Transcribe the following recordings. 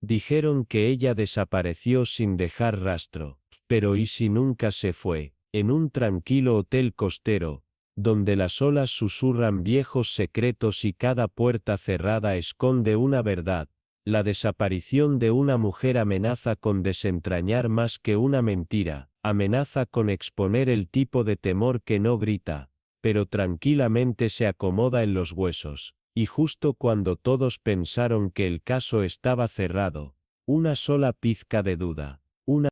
Dijeron que ella desapareció sin dejar rastro. Pero ¿y si nunca se fue? En un tranquilo hotel costero, donde las olas susurran viejos secretos y cada puerta cerrada esconde una verdad. La desaparición de una mujer amenaza con desentrañar más que una mentira, amenaza con exponer el tipo de temor que no grita, pero tranquilamente se acomoda en los huesos. Y justo cuando todos pensaron que el caso estaba cerrado, una sola pizca de duda.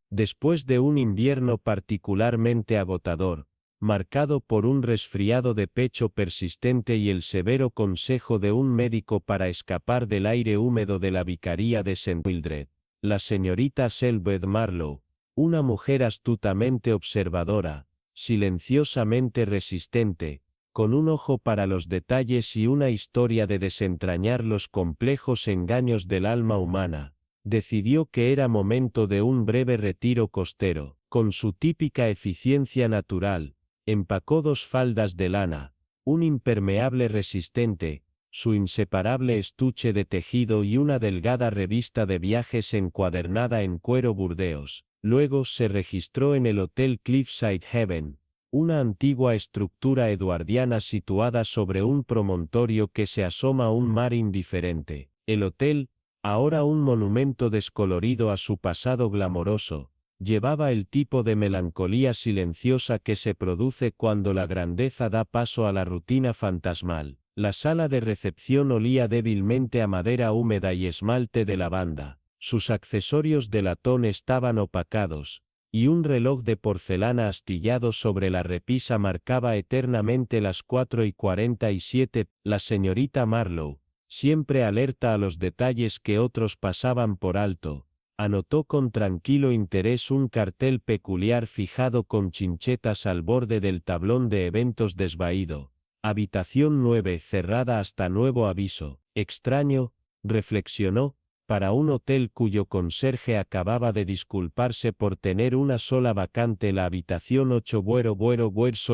Después de un invierno particularmente agotador, marcado por un resfriado de pecho persistente y el severo consejo de un médico para escapar del aire húmedo de la vicaría de St. Mildred, la señorita Selwood Marlowe, una mujer astutamente observadora, silenciosamente resistente, con un ojo para los detalles y una historia de desentrañar los complejos engaños del alma humana, decidió que era momento de un breve retiro costero. Con su típica eficiencia natural, empacó 2 faldas de lana, un impermeable resistente, su inseparable estuche de tejido y una delgada revista de viajes encuadernada en cuero burdeos. Luego se registró en el Hotel Cliffside Heaven, una antigua estructura eduardiana situada sobre un promontorio que se asoma a un mar indiferente. El hotel, ahora un monumento descolorido a su pasado glamoroso, llevaba el tipo de melancolía silenciosa que se produce cuando la grandeza da paso a la rutina fantasmal. La sala de recepción olía débilmente a madera húmeda y esmalte de lavanda, sus accesorios de latón estaban opacados, y un reloj de porcelana astillado sobre la repisa marcaba eternamente las 4:47. La señorita Marlowe, siempre alerta a los detalles que otros pasaban por alto, anotó con tranquilo interés un cartel peculiar fijado con chinchetas al borde del tablón de eventos desvaído. Habitación 9 cerrada hasta nuevo aviso. Extraño, reflexionó, para un hotel cuyo conserje acababa de disculparse por tener una sola vacante, la habitación 8 Buero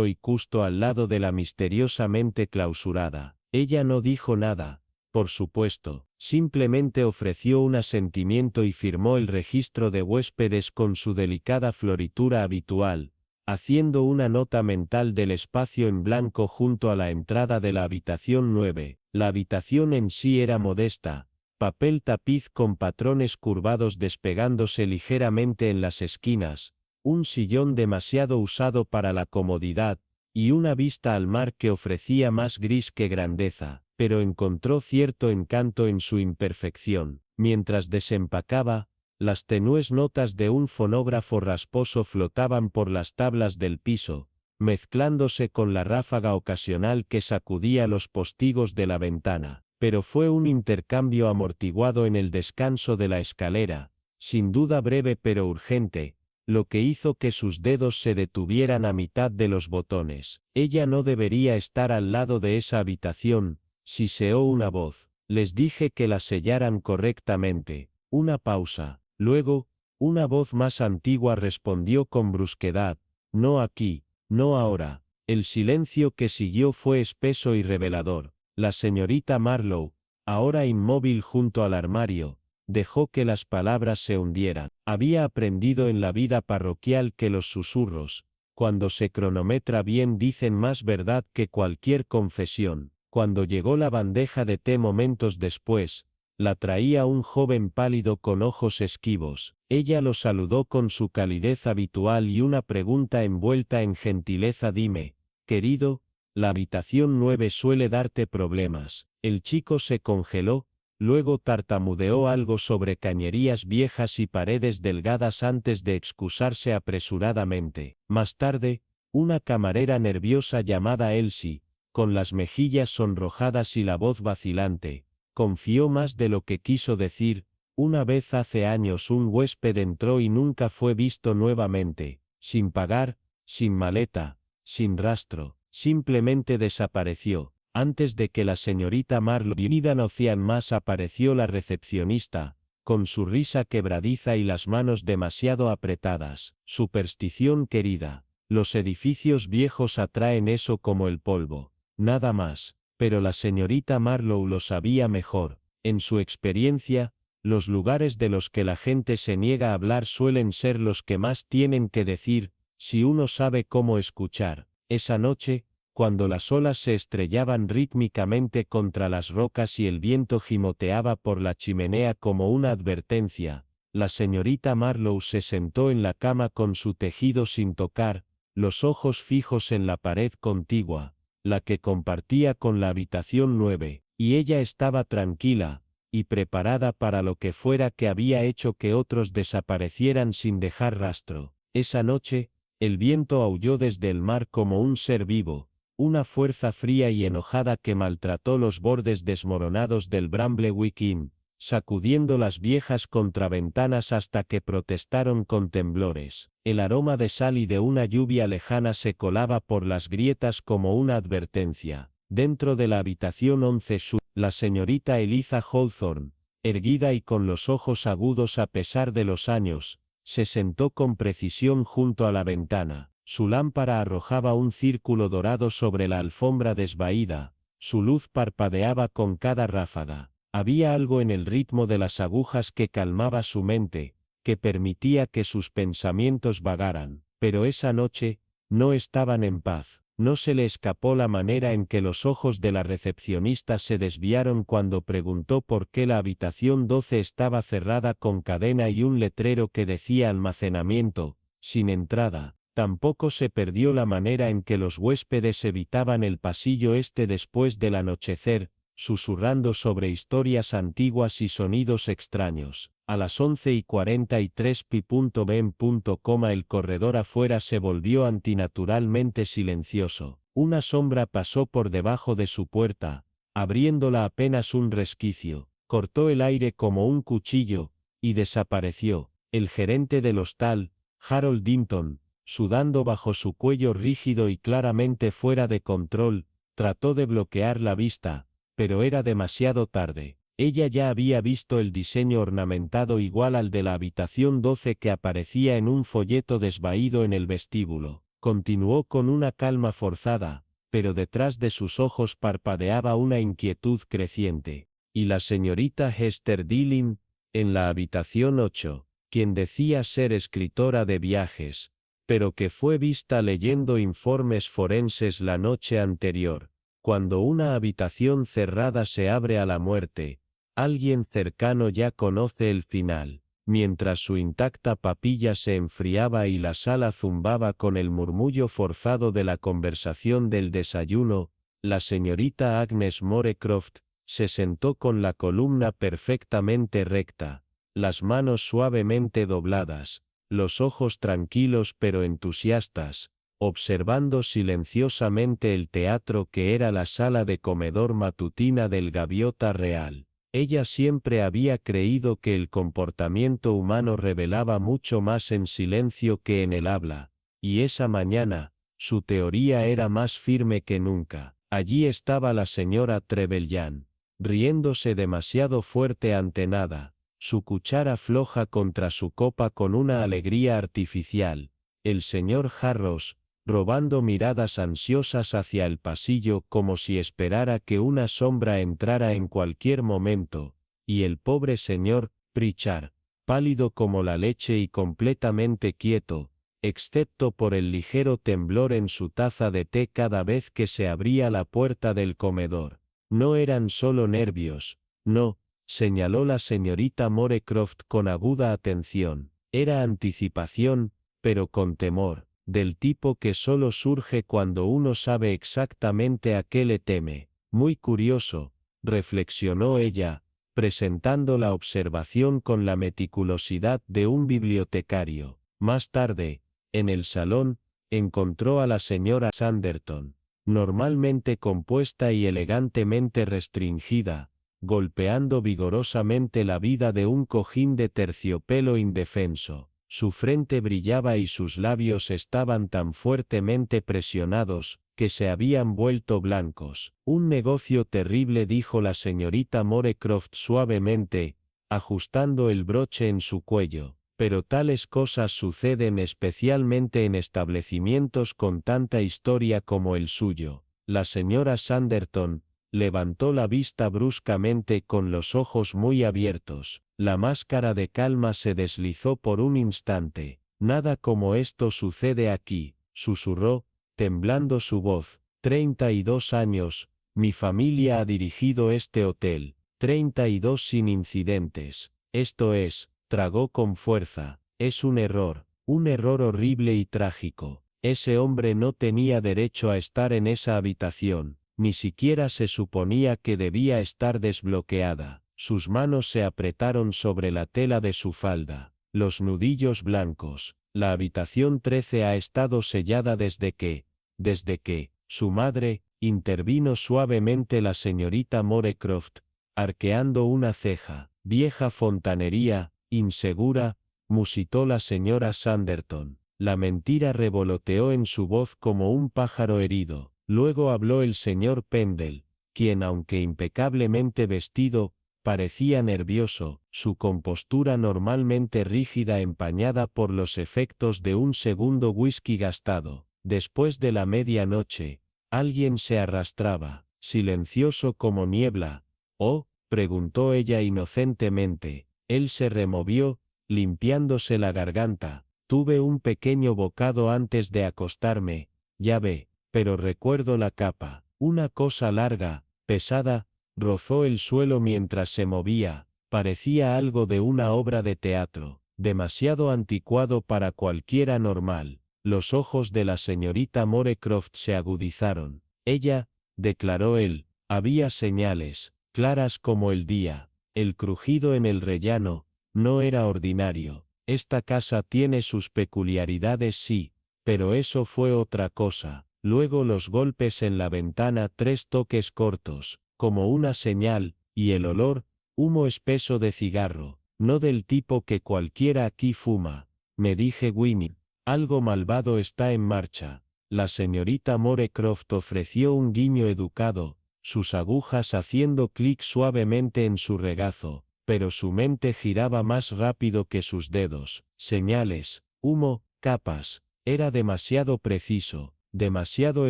y justo al lado de la misteriosamente clausurada. Ella no dijo nada, por supuesto, simplemente ofreció un asentimiento y firmó el registro de huéspedes con su delicada floritura habitual, haciendo una nota mental del espacio en blanco junto a la entrada de la habitación 9. La habitación en sí era modesta, papel tapiz con patrones curvados despegándose ligeramente en las esquinas, un sillón demasiado usado para la comodidad, y una vista al mar que ofrecía más gris que grandeza, pero encontró cierto encanto en su imperfección. Mientras desempacaba, las tenues notas de un fonógrafo rasposo flotaban por las tablas del piso, mezclándose con la ráfaga ocasional que sacudía los postigos de la ventana. Pero fue un intercambio amortiguado en el descanso de la escalera, sin duda breve pero urgente, lo que hizo que sus dedos se detuvieran a mitad de los botones. Ella no debería estar al lado de esa habitación, siseó una voz. Les dije que la sellaran correctamente. Una pausa. Luego, una voz más antigua respondió con brusquedad, no aquí, no ahora. El silencio que siguió fue espeso y revelador. La señorita Marlowe, ahora inmóvil junto al armario, dejó que las palabras se hundieran. Había aprendido en la vida parroquial que los susurros, cuando se cronometra bien, dicen más verdad que cualquier confesión. Cuando llegó la bandeja de té momentos después, la traía un joven pálido con ojos esquivos. Ella lo saludó con su calidez habitual y una pregunta envuelta en gentileza: dime, querido, la habitación 9 suele darte problemas. El chico se congeló, luego tartamudeó algo sobre cañerías viejas y paredes delgadas antes de excusarse apresuradamente. Más tarde, una camarera nerviosa llamada Elsie, con las mejillas sonrojadas y la voz vacilante, confió más de lo que quiso decir. Una vez hace años un huésped entró y nunca fue visto nuevamente, sin pagar, sin maleta, sin rastro. Simplemente desapareció. Antes de que la señorita Marlowe conocian más, apareció la recepcionista, con su risa quebradiza y las manos demasiado apretadas. Superstición querida. Los edificios viejos atraen eso como el polvo. Nada más. Pero la señorita Marlowe lo sabía mejor. En su experiencia, Los lugares de los que la gente se niega a hablar suelen ser los que más tienen que decir, si uno sabe cómo escuchar. Esa noche, cuando las olas se estrellaban rítmicamente contra las rocas y el viento gimoteaba por la chimenea como una advertencia, la señorita Marlowe se sentó en la cama con su tejido sin tocar, los ojos fijos en la pared contigua, la que compartía con la habitación 9, y ella estaba tranquila, y preparada para lo que fuera que había hecho que otros desaparecieran sin dejar rastro. Esa noche, el viento aulló desde el mar como un ser vivo, una fuerza fría y enojada que maltrató los bordes desmoronados del Bramblewick Inn, sacudiendo las viejas contraventanas hasta que protestaron con temblores. El aroma de sal y de una lluvia lejana se colaba por las grietas como una advertencia. Dentro de la habitación 11 la señorita Eliza Hawthorne, erguida y con los ojos agudos a pesar de los años, se sentó con precisión junto a la ventana. Su lámpara arrojaba un círculo dorado sobre la alfombra desvaída, su luz parpadeaba con cada ráfaga. Había algo en el ritmo de las agujas que calmaba su mente, que permitía que sus pensamientos vagaran, pero esa noche, no estaban en paz. No se le escapó la manera en que los ojos de la recepcionista se desviaron cuando preguntó por qué la habitación 12 estaba cerrada con cadena y un letrero que decía almacenamiento, sin entrada. Tampoco se perdió la manera en que los huéspedes evitaban el pasillo este después del anochecer, susurrando sobre historias antiguas y sonidos extraños. A las 11:43 p.b. el corredor afuera se volvió antinaturalmente silencioso. Una sombra pasó por debajo de su puerta, abriéndola apenas un resquicio, cortó el aire como un cuchillo, y desapareció. El gerente del hostal, Harold Dinton, sudando bajo su cuello rígido y claramente fuera de control, trató de bloquear la vista, pero era demasiado tarde. Ella ya había visto el diseño ornamentado igual al de la habitación 12 que aparecía en un folleto desvaído en el vestíbulo. Continuó con una calma forzada, pero detrás de sus ojos parpadeaba una inquietud creciente. Y la señorita Hester Dillon, en la habitación 8, quien decía ser escritora de viajes, pero que fue vista leyendo informes forenses la noche anterior. Cuando una habitación cerrada se abre a la muerte, alguien cercano ya conoce el final. Mientras su intacta papilla se enfriaba y la sala zumbaba con el murmullo forzado de la conversación del desayuno, la señorita Agnes Morecroft se sentó con la columna perfectamente recta, las manos suavemente dobladas, los ojos tranquilos pero entusiastas, observando silenciosamente el teatro que era la sala de comedor matutina del Gaviota Real. Ella siempre había creído que el comportamiento humano revelaba mucho más en silencio que en el habla, y esa mañana, su teoría era más firme que nunca. Allí estaba la señora Trevelyan, riéndose demasiado fuerte ante nada, su cuchara floja contra su copa con una alegría artificial, el señor Harros, robando miradas ansiosas hacia el pasillo como si esperara que una sombra entrara en cualquier momento, y el pobre señor Pritchard, pálido como la leche y completamente quieto, excepto por el ligero temblor en su taza de té cada vez que se abría la puerta del comedor. No eran solo nervios, no, señaló la señorita Morecroft con aguda atención, era anticipación, pero con temor, del tipo que solo surge cuando uno sabe exactamente a qué le teme. Muy curioso, reflexionó ella, presentando la observación con la meticulosidad de un bibliotecario. Más tarde, en el salón, encontró a la señora Sanderton, normalmente compuesta y elegantemente restringida, golpeando vigorosamente la vida de un cojín de terciopelo indefenso. Su frente brillaba y sus labios estaban tan fuertemente presionados, que se habían vuelto blancos. Un negocio terrible, dijo la señorita Morecroft suavemente, ajustando el broche en su cuello, pero tales cosas suceden especialmente en establecimientos con tanta historia como el suyo. La señora Sanderton, Levantó la vista bruscamente con los ojos muy abiertos. La máscara de calma se deslizó por un instante. Nada como esto sucede aquí, susurró, temblando su voz. 32 años, mi familia ha dirigido este hotel. 32 sin incidentes. Esto es, tragó con fuerza. Es un error horrible y trágico. Ese hombre no tenía derecho a estar en esa habitación. Ni siquiera se suponía que debía estar desbloqueada. Sus manos se apretaron sobre la tela de su falda. Los nudillos blancos. La habitación 13 ha estado sellada desde que, su madre, intervino suavemente la señorita Morecroft, arqueando una ceja. Vieja fontanería, insegura, musitó la señora Sanderton. La mentira revoloteó en su voz como un pájaro herido. Luego habló el señor Pendle, quien aunque impecablemente vestido, parecía nervioso, su compostura normalmente rígida empañada por los efectos de un segundo whisky gastado. Después de la medianoche, alguien se arrastraba, silencioso como niebla. «¿Oh?», preguntó ella inocentemente. Él se removió, limpiándose la garganta. «Tuve un pequeño bocado antes de acostarme, ya ve, pero recuerdo la capa. Una cosa larga, pesada, rozó el suelo mientras se movía. Parecía algo de una obra de teatro, demasiado anticuado para cualquiera normal». Los ojos de la señorita Morecroft se agudizaron. «Ella», declaró él, «había señales, claras como el día. El crujido en el rellano, no era ordinario. Esta casa tiene sus peculiaridades, sí, pero eso fue otra cosa». Luego los golpes en la ventana, 3 toques cortos, como una señal, y el olor, humo espeso de cigarro, no del tipo que cualquiera aquí fuma. Me dije Winnie, algo malvado está en marcha. La señorita Morecroft ofreció un guiño educado, sus agujas haciendo clic suavemente en su regazo, pero su mente giraba más rápido que sus dedos. Señales, humo, capas, era demasiado preciso. Demasiado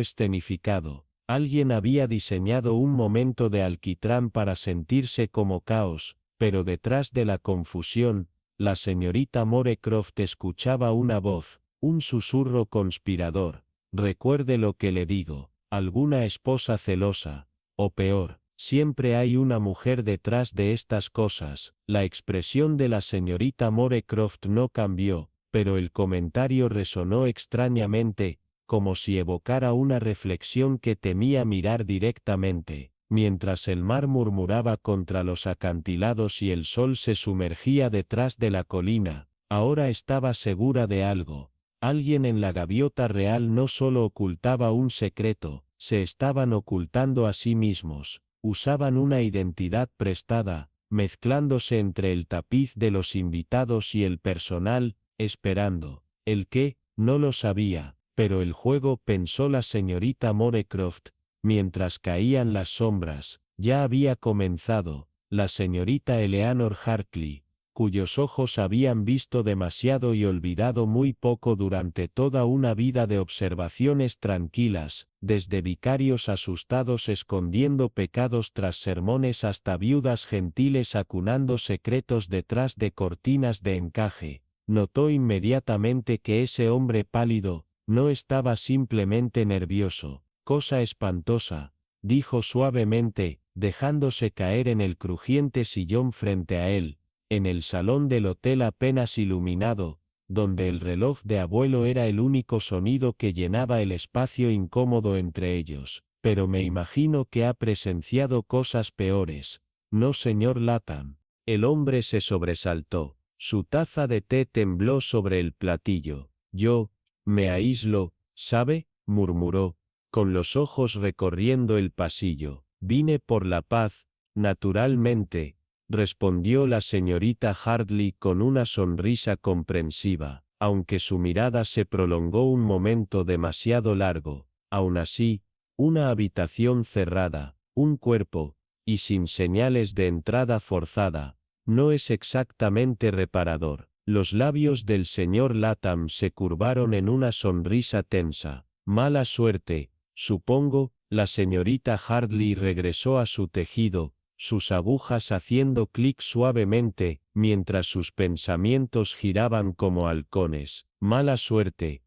escenificado. Alguien había diseñado un momento de alquitrán para sentirse como caos, pero detrás de la confusión, la señorita Morecroft escuchaba una voz, un susurro conspirador. «Recuerde lo que le digo, alguna esposa celosa, o peor, siempre hay una mujer detrás de estas cosas». La expresión de la señorita Morecroft no cambió, pero el comentario resonó extrañamente, como si evocara una reflexión que temía mirar directamente. Mientras el mar murmuraba contra los acantilados y el sol se sumergía detrás de la colina, ahora estaba segura de algo. Alguien en la gaviota real no solo ocultaba un secreto, se estaban ocultando a sí mismos. Usaban una identidad prestada, mezclándose entre el tapiz de los invitados y el personal, esperando. ¿El qué? No lo sabía. Pero el juego, pensó la señorita Morecroft, mientras caían las sombras, ya había comenzado. La señorita Eleanor Hartley, cuyos ojos habían visto demasiado y olvidado muy poco durante toda una vida de observaciones tranquilas, desde vicarios asustados escondiendo pecados tras sermones hasta viudas gentiles acunando secretos detrás de cortinas de encaje, notó inmediatamente que ese hombre pálido, no estaba simplemente nervioso. «Cosa espantosa», dijo suavemente, dejándose caer en el crujiente sillón frente a él, en el salón del hotel apenas iluminado, donde el reloj de abuelo era el único sonido que llenaba el espacio incómodo entre ellos. «Pero me imagino que ha presenciado cosas peores, ¿no, señor Latham?». El hombre se sobresaltó. Su taza de té tembló sobre el platillo. «Yo me aíslo, ¿sabe?», murmuró, con los ojos recorriendo el pasillo. «Vine por la paz, naturalmente», respondió la señorita Hartley con una sonrisa comprensiva, aunque su mirada se prolongó un momento demasiado largo. Aun así, una habitación cerrada, un cuerpo, y sin señales de entrada forzada, no es exactamente reparador. Los labios del señor Latham se curvaron en una sonrisa tensa. «Mala suerte, supongo», La señorita Hartley regresó a su tejido, sus agujas haciendo clic suavemente, mientras sus pensamientos giraban como halcones. Mala suerte,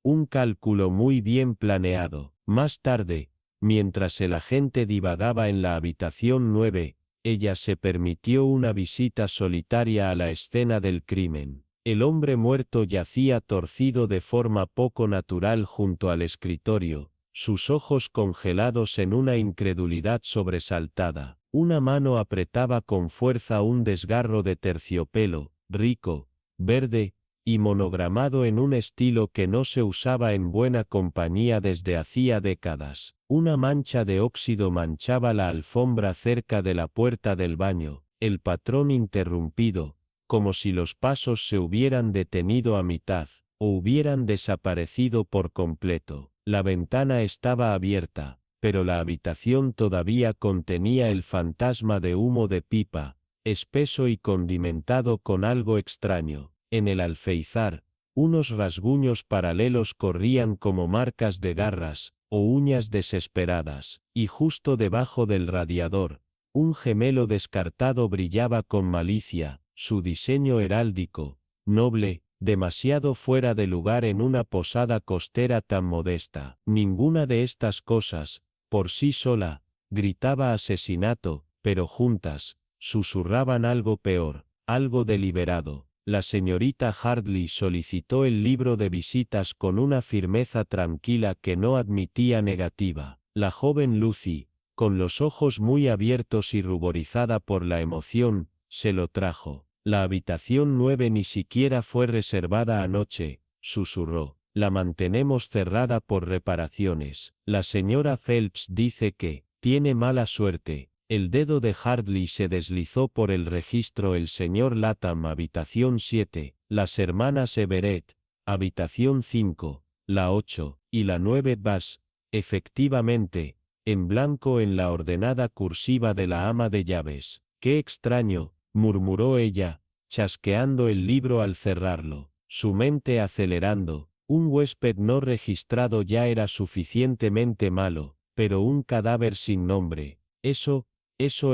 un cálculo muy bien planeado. Más tarde, mientras el agente divagaba en la habitación 9, ella se permitió una visita solitaria a la escena del crimen. El hombre muerto yacía torcido de forma poco natural junto al escritorio, sus ojos congelados en una incredulidad sobresaltada. Una mano apretaba con fuerza un desgarro de terciopelo, rico, verde, y monogramado en un estilo que no se usaba en buena compañía desde hacía décadas. Una mancha de óxido manchaba la alfombra cerca de la puerta del baño, el patrón interrumpido, como si los pasos se hubieran detenido a mitad, o hubieran desaparecido por completo. La ventana estaba abierta, pero la habitación todavía contenía el fantasma de humo de pipa, espeso y condimentado con algo extraño. En el alféizar, unos rasguños paralelos corrían como marcas de garras, o uñas desesperadas, y justo debajo del radiador, un gemelo descartado brillaba con malicia, su diseño heráldico, noble, demasiado fuera de lugar en una posada costera tan modesta. Ninguna de estas cosas, por sí sola, gritaba asesinato, pero juntas, susurraban algo peor, algo deliberado. La señorita Hartley solicitó el libro de visitas con una firmeza tranquila que no admitía negativa. La joven Lucy, con los ojos muy abiertos y ruborizada por la emoción, se lo trajo. La habitación 9 ni siquiera fue reservada anoche, susurró. La mantenemos cerrada por reparaciones. La señora Phelps dice que tiene mala suerte. El dedo de Hartley se deslizó por el registro. El señor Latham, habitación 7, las hermanas Everett, habitación 5, la 8, y la 9 Bass, efectivamente, en blanco en la ordenada cursiva de la ama de llaves. ¡Qué extraño!, murmuró ella, chasqueando el libro al cerrarlo, su mente acelerando. Un huésped no registrado ya era suficientemente malo, pero un cadáver sin nombre, eso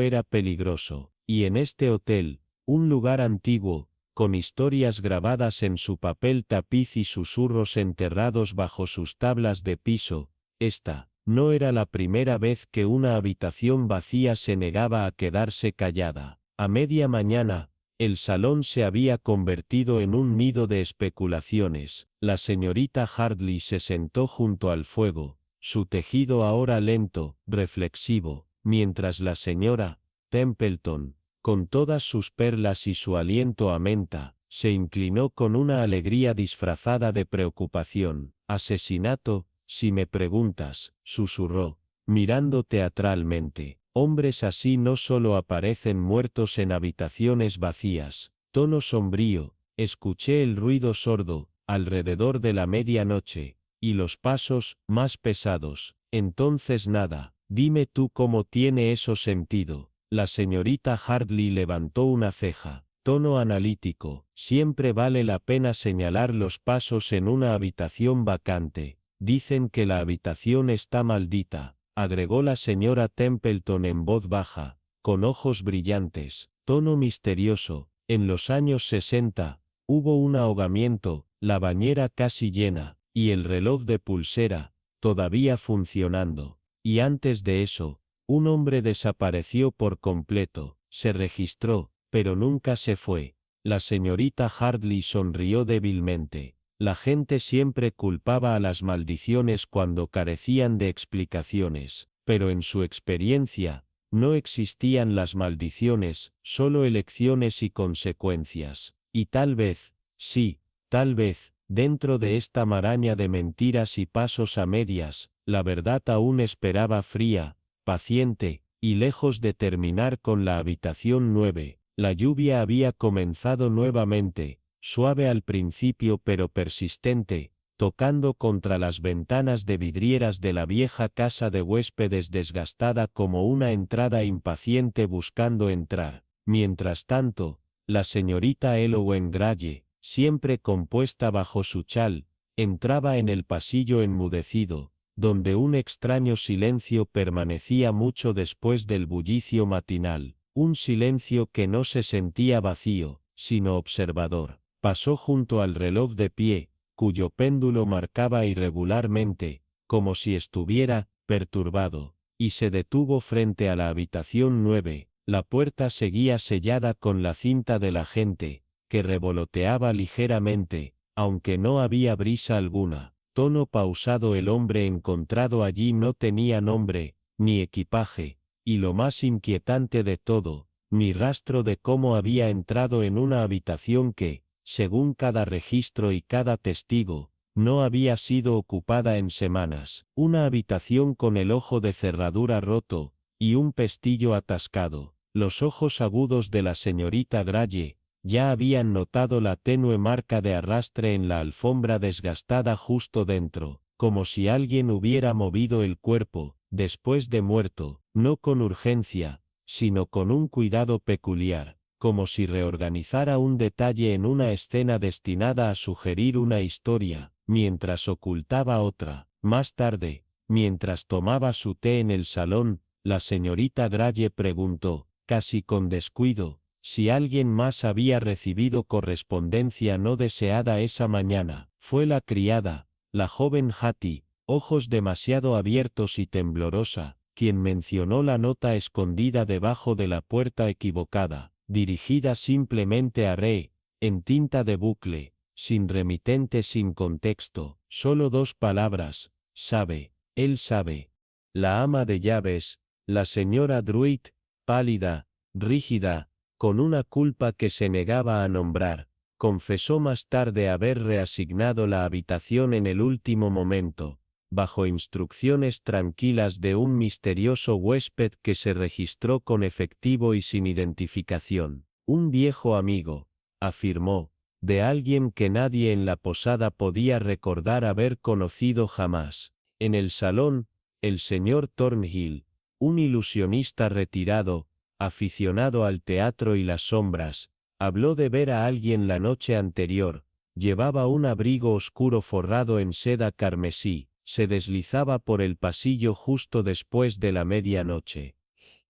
era peligroso. Y en este hotel, un lugar antiguo, con historias grabadas en su papel tapiz y susurros enterrados bajo sus tablas de piso, esta no era la primera vez que una habitación vacía se negaba a quedarse callada. A media mañana, el salón se había convertido en un nido de especulaciones. La señorita Hartley se sentó junto al fuego, su tejido ahora lento, reflexivo, mientras la señora Templeton, con todas sus perlas y su aliento a menta, se inclinó con una alegría disfrazada de preocupación. Asesinato, si me preguntas, susurró, mirando teatralmente. Hombres así no solo aparecen muertos en habitaciones vacías. Tono sombrío, escuché el ruido sordo, alrededor de la medianoche, y los pasos, más pesados. Entonces nada, dime tú cómo tiene eso sentido. La señorita Hartley levantó una ceja. Tono analítico, siempre vale la pena señalar los pasos en una habitación vacante. Dicen que la habitación está maldita, agregó la señora Templeton en voz baja, con ojos brillantes. Tono misterioso, en los años 60, hubo un ahogamiento, la bañera casi llena, y el reloj de pulsera, todavía funcionando. Y antes de eso, un hombre desapareció por completo, se registró, pero nunca se fue. La señorita Hartley sonrió débilmente. La gente siempre culpaba a las maldiciones cuando carecían de explicaciones, pero en su experiencia, no existían las maldiciones, solo elecciones y consecuencias. Y tal vez, sí, tal vez, dentro de esta maraña de mentiras y pasos a medias, la verdad aún esperaba fría, paciente, y lejos de terminar con la habitación 9, la lluvia había comenzado nuevamente, suave al principio pero persistente, tocando contra las ventanas de vidrieras de la vieja casa de huéspedes desgastada como una entrada impaciente buscando entrar. Mientras tanto, la señorita Elowen Graye, siempre compuesta bajo su chal, entraba en el pasillo enmudecido, donde un extraño silencio permanecía mucho después del bullicio matinal, un silencio que no se sentía vacío, sino observador. Pasó junto al reloj de pie, cuyo péndulo marcaba irregularmente, como si estuviera perturbado, y se detuvo frente a la habitación 9. La puerta seguía sellada con la cinta del agente, que revoloteaba ligeramente, aunque no había brisa alguna. Tono pausado. El hombre encontrado allí no tenía nombre, ni equipaje, y lo más inquietante de todo, ni rastro de cómo había entrado en una habitación que, según cada registro y cada testigo, no había sido ocupada en semanas. Una habitación con el ojo de cerradura roto, y un pestillo atascado. Los ojos agudos de la señorita Graye ya habían notado la tenue marca de arrastre en la alfombra desgastada justo dentro, como si alguien hubiera movido el cuerpo, después de muerto, no con urgencia, sino con un cuidado peculiar, como si reorganizara un detalle en una escena destinada a sugerir una historia, mientras ocultaba otra. Más tarde, mientras tomaba su té en el salón, la señorita Graye preguntó, casi con descuido, si alguien más había recibido correspondencia no deseada esa mañana. Fue la criada, la joven Hattie, ojos demasiado abiertos y temblorosa, quien mencionó la nota escondida debajo de la puerta equivocada, dirigida simplemente a Ray, en tinta de bucle, sin remitente, sin contexto, solo 2 palabras: sabe, él sabe. La ama de llaves, la señora Druid, pálida, rígida, con una culpa que se negaba a nombrar, confesó más tarde haber reasignado la habitación en el último momento, bajo instrucciones tranquilas de un misterioso huésped que se registró con efectivo y sin identificación. Un viejo amigo, afirmó, de alguien que nadie en la posada podía recordar haber conocido jamás. En el salón, el señor Thornhill, un ilusionista retirado, aficionado al teatro y las sombras, habló de ver a alguien la noche anterior. Llevaba un abrigo oscuro forrado en seda carmesí, se deslizaba por el pasillo justo después de la medianoche.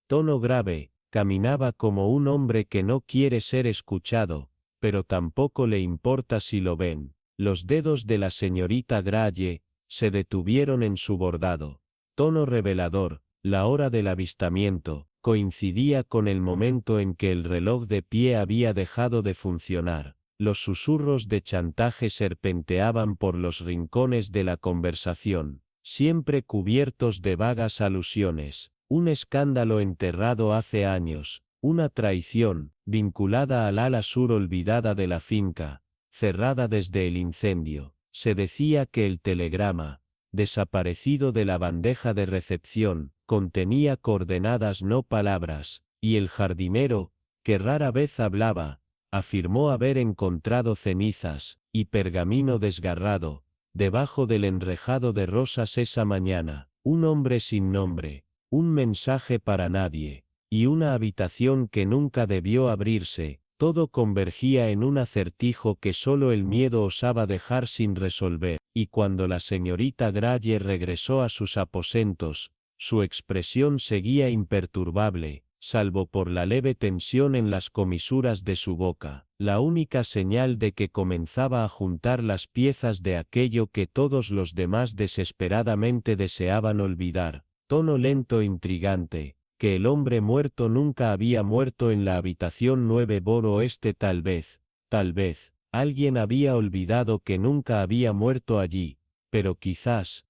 Tono grave, caminaba como un hombre que no quiere ser escuchado, pero tampoco le importa si lo ven. Los dedos de la señorita Graye se detuvieron en su bordado. Tono revelador, la hora del avistamiento coincidía con el momento en que el reloj de pie había dejado de funcionar. Los susurros de chantaje serpenteaban por los rincones de la conversación, siempre cubiertos de vagas alusiones. Un escándalo enterrado hace años, una traición, vinculada al ala sur olvidada de la finca, cerrada desde el incendio. Se decía que el telegrama, desaparecido de la bandeja de recepción, contenía coordenadas no palabras, y el jardinero, que rara vez hablaba, afirmó haber encontrado cenizas y pergamino desgarrado, debajo del enrejado de rosas esa mañana. Un hombre sin nombre, un mensaje para nadie, y una habitación que nunca debió abrirse. Todo convergía en un acertijo que solo el miedo osaba dejar sin resolver, y cuando la señorita Graye regresó a sus aposentos, su expresión seguía imperturbable, salvo por la leve tensión en las comisuras de su boca, la única señal de que comenzaba a juntar las piezas de aquello que todos los demás desesperadamente deseaban olvidar. Tono lento e intrigante, que el hombre muerto nunca había muerto en la habitación 9 Boro Oeste. Tal vez, alguien había olvidado que nunca había muerto allí, pero quizás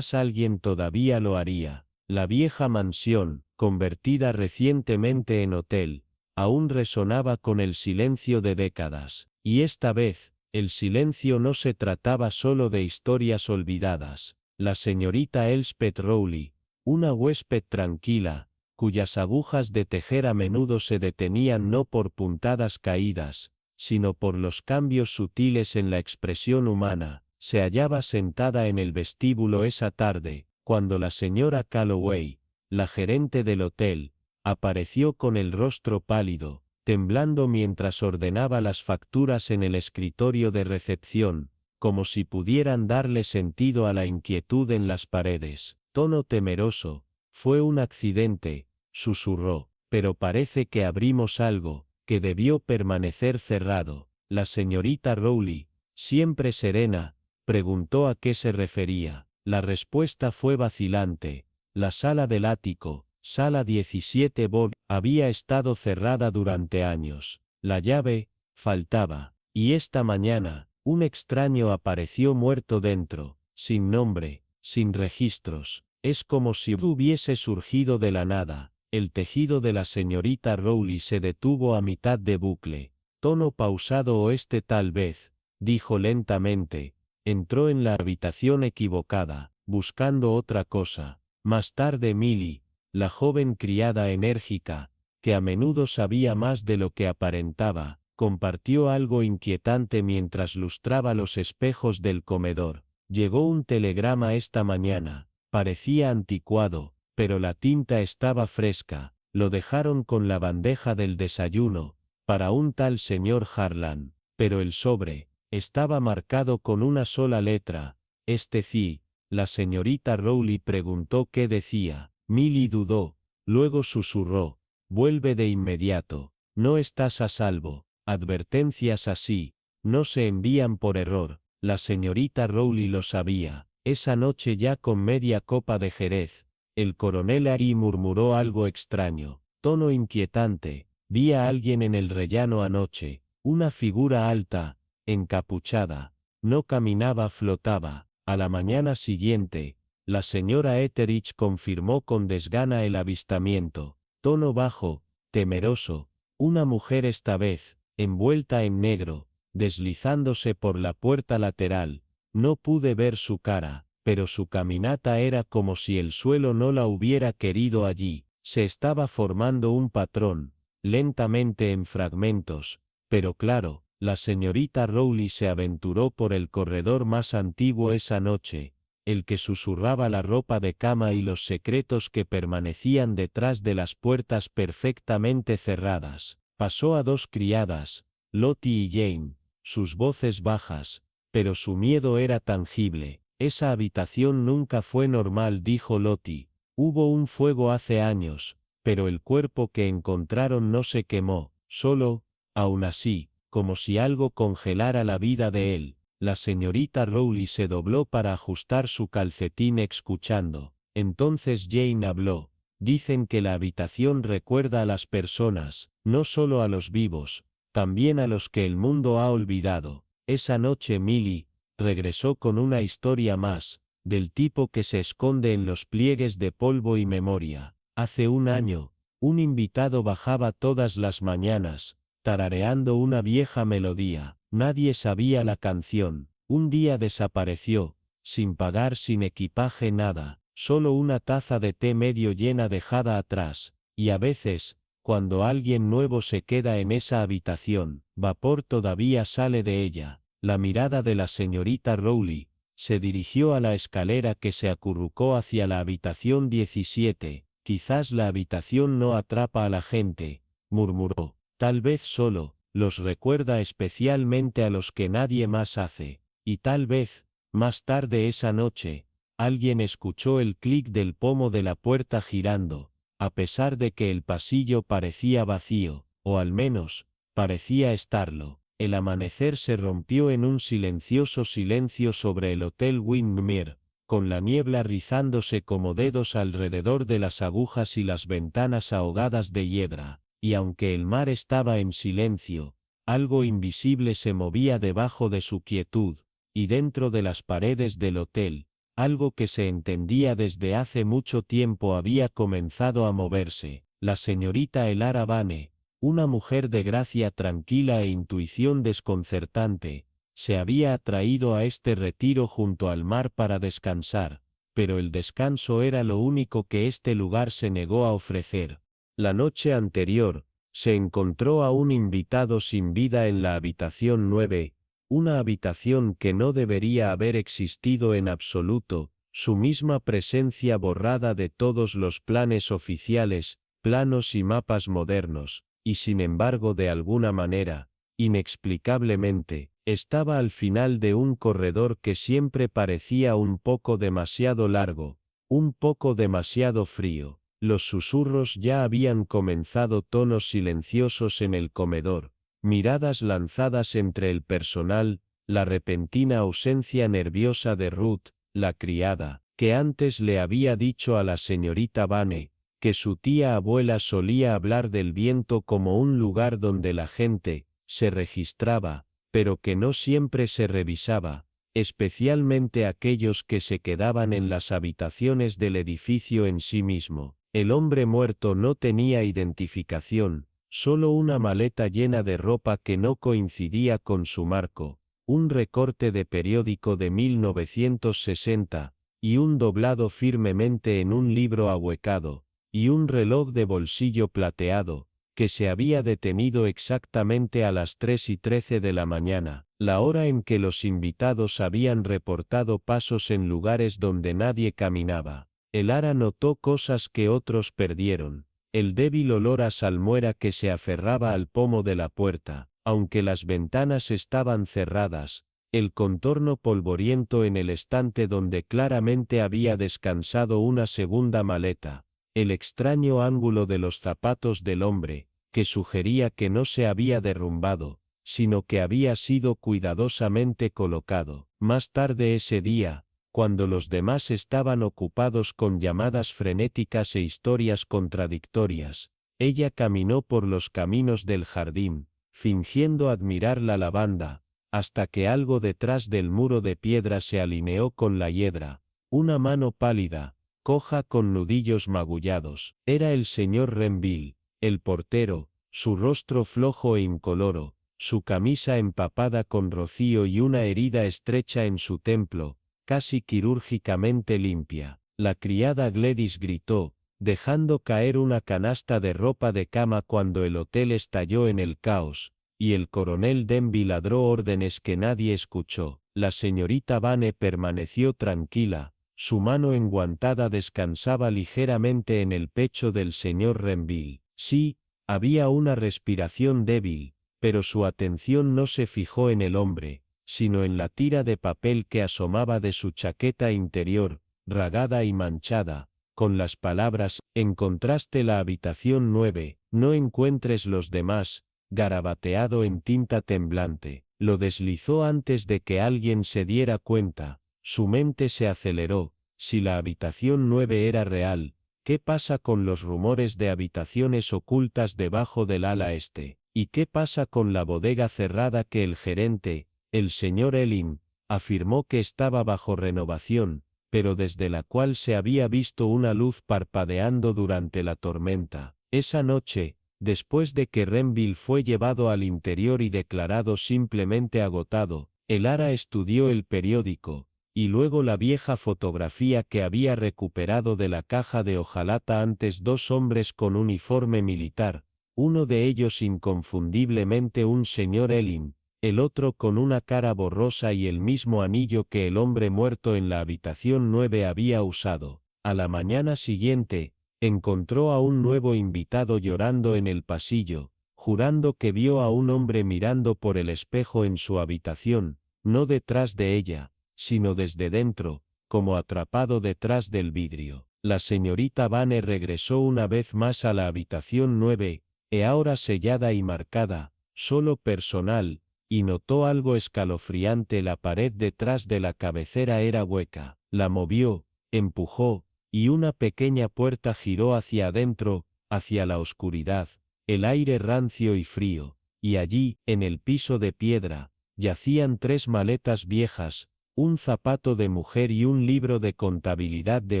alguien todavía lo haría. La vieja mansión, convertida recientemente en hotel, aún resonaba con el silencio de décadas, y esta vez, el silencio no se trataba solo de historias olvidadas. La señorita Elspeth Rowley, una huésped tranquila, cuyas agujas de tejer a menudo se detenían no por puntadas caídas, sino por los cambios sutiles en la expresión humana, se hallaba sentada en el vestíbulo esa tarde, cuando la señora Calloway, la gerente del hotel, apareció con el rostro pálido, temblando mientras ordenaba las facturas en el escritorio de recepción, como si pudieran darle sentido a la inquietud en las paredes. Tono temeroso. Fue un accidente, susurró, pero parece que abrimos algo, que debió permanecer cerrado. La señorita Rowley, siempre serena, preguntó a qué se refería. La respuesta fue vacilante. La sala del ático, sala 17 Bob, había estado cerrada durante años. La llave faltaba, y esta mañana, un extraño apareció muerto dentro, sin nombre, sin registros. Es como si hubiese surgido de la nada. El tejido de la señorita Rowley se detuvo a mitad de bucle. Tono pausado o tal vez, dijo lentamente. Entró en la habitación equivocada, buscando otra cosa. Más tarde Millie, la joven criada enérgica, que a menudo sabía más de lo que aparentaba, compartió algo inquietante mientras lustraba los espejos del comedor. Llegó un telegrama esta mañana. Parecía anticuado, pero la tinta estaba fresca. Lo dejaron con la bandeja del desayuno, para un tal señor Harlan, pero el sobre estaba marcado con una sola letra. Sí. La señorita Rowley preguntó qué decía. Millie dudó, luego susurró: vuelve de inmediato. No estás a salvo. Advertencias así no se envían por error. La señorita Rowley lo sabía. Esa noche, ya con media copa de jerez, el coronel Ari murmuró algo extraño, tono inquietante. Vi a alguien en el rellano anoche, una figura alta, encapuchada. No caminaba, flotaba. A la mañana siguiente, la señora Etheridge confirmó con desgana el avistamiento. Tono bajo, temeroso. Una mujer, esta vez, envuelta en negro, deslizándose por la puerta lateral. No pude ver su cara, pero su caminata era como si el suelo no la hubiera querido allí. Se estaba formando un patrón, lentamente en fragmentos, pero claro. La señorita Rowley se aventuró por el corredor más antiguo esa noche, el que susurraba la ropa de cama y los secretos que permanecían detrás de las puertas perfectamente cerradas. Pasó a dos criadas, Lottie y Jane, sus voces bajas, pero su miedo era tangible. Esa habitación nunca fue normal, dijo Lottie. Hubo un fuego hace años, pero el cuerpo que encontraron no se quemó, solo, aún así, como si algo congelara la vida de él. La señorita Rowley se dobló para ajustar su calcetín escuchando. Entonces Jane habló. Dicen que la habitación recuerda a las personas, no solo a los vivos, también a los que el mundo ha olvidado. Esa noche Millie regresó con una historia más, del tipo que se esconde en los pliegues de polvo y memoria. Hace un año, un invitado bajaba todas las mañanas, tarareando una vieja melodía. Nadie sabía la canción. Un día desapareció, sin pagar, sin equipaje, nada, solo una taza de té medio llena dejada atrás, y a veces, cuando alguien nuevo se queda en esa habitación, vapor todavía sale de ella. La mirada de la señorita Rowley se dirigió a la escalera que se acurrucó hacia la habitación 17. Quizás la habitación no atrapa a la gente, murmuró. Tal vez solo los recuerda especialmente a los que nadie más hace. Y tal vez, más tarde esa noche, alguien escuchó el clic del pomo de la puerta girando, a pesar de que el pasillo parecía vacío, o al menos, parecía estarlo. El amanecer se rompió en un silencioso silencio sobre el Hotel Windermere, con la niebla rizándose como dedos alrededor de las agujas y las ventanas ahogadas de hiedra. Y aunque el mar estaba en silencio, algo invisible se movía debajo de su quietud, y dentro de las paredes del hotel, algo que se entendía desde hace mucho tiempo había comenzado a moverse. La señorita Elara Vane, una mujer de gracia tranquila e intuición desconcertante, se había atraído a este retiro junto al mar para descansar, pero el descanso era lo único que este lugar se negó a ofrecer. La noche anterior, se encontró a un invitado sin vida en la habitación 9, una habitación que no debería haber existido en absoluto, su misma presencia borrada de todos los planes oficiales, planos y mapas modernos, y sin embargo de alguna manera, inexplicablemente, estaba al final de un corredor que siempre parecía un poco demasiado largo, un poco demasiado frío. Los susurros ya habían comenzado, tonos silenciosos en el comedor, miradas lanzadas entre el personal, la repentina ausencia nerviosa de Ruth, la criada, que antes le había dicho a la señorita Vane que su tía abuela solía hablar del viento como un lugar donde la gente se registraba, pero que no siempre se revisaba, especialmente aquellos que se quedaban en las habitaciones del edificio en sí mismo. El hombre muerto no tenía identificación, solo una maleta llena de ropa que no coincidía con su marco, un recorte de periódico de 1960, y un doblado firmemente en un libro ahuecado, y un reloj de bolsillo plateado, que se había detenido exactamente a las 3:13 de la mañana, la hora en que los invitados habían reportado pasos en lugares donde nadie caminaba. El ara notó cosas que otros perdieron, el débil olor a salmuera que se aferraba al pomo de la puerta, aunque las ventanas estaban cerradas, el contorno polvoriento en el estante donde claramente había descansado una segunda maleta, el extraño ángulo de los zapatos del hombre, que sugería que no se había derrumbado, sino que había sido cuidadosamente colocado. Más tarde ese día, cuando los demás estaban ocupados con llamadas frenéticas e historias contradictorias, ella caminó por los caminos del jardín, fingiendo admirar la lavanda, hasta que algo detrás del muro de piedra se alineó con la hiedra, una mano pálida, coja con nudillos magullados. Era el señor Renville, el portero, su rostro flojo e incoloro, su camisa empapada con rocío y una herida estrecha en su templo, casi quirúrgicamente limpia. La criada Gladys gritó, dejando caer una canasta de ropa de cama cuando el hotel estalló en el caos, y el coronel Denby ladró órdenes que nadie escuchó. La señorita Vane permaneció tranquila, su mano enguantada descansaba ligeramente en el pecho del señor Renville. Sí, había una respiración débil, pero su atención no se fijó en el hombre, sino en la tira de papel que asomaba de su chaqueta interior, ragada y manchada, con las palabras: encontraste la habitación 9, no encuentres los demás, garabateado en tinta temblante. Lo deslizó antes de que alguien se diera cuenta. Su mente se aceleró. Si la habitación 9 era real, ¿qué pasa con los rumores de habitaciones ocultas debajo del ala este? ¿Y qué pasa con la bodega cerrada que el gerente, el señor Elling, afirmó que estaba bajo renovación, pero desde la cual se había visto una luz parpadeando durante la tormenta? Esa noche, después de que Renville fue llevado al interior y declarado simplemente agotado, el ara estudió el periódico, y luego la vieja fotografía que había recuperado de la caja de hojalata antes. Dos hombres con uniforme militar, uno de ellos inconfundiblemente un señor Elling, el otro con una cara borrosa y el mismo anillo que el hombre muerto en la habitación 9 había usado. A la mañana siguiente, encontró a un nuevo invitado llorando en el pasillo, jurando que vio a un hombre mirando por el espejo en su habitación, no detrás de ella, sino desde dentro, como atrapado detrás del vidrio. La señorita Vane regresó una vez más a la habitación 9, ahora sellada y marcada, solo personal, y notó algo escalofriante: la pared detrás de la cabecera era hueca. La movió, empujó, y una pequeña puerta giró hacia adentro, hacia la oscuridad, el aire rancio y frío, y allí, en el piso de piedra, yacían 3 maletas viejas, un zapato de mujer y un libro de contabilidad de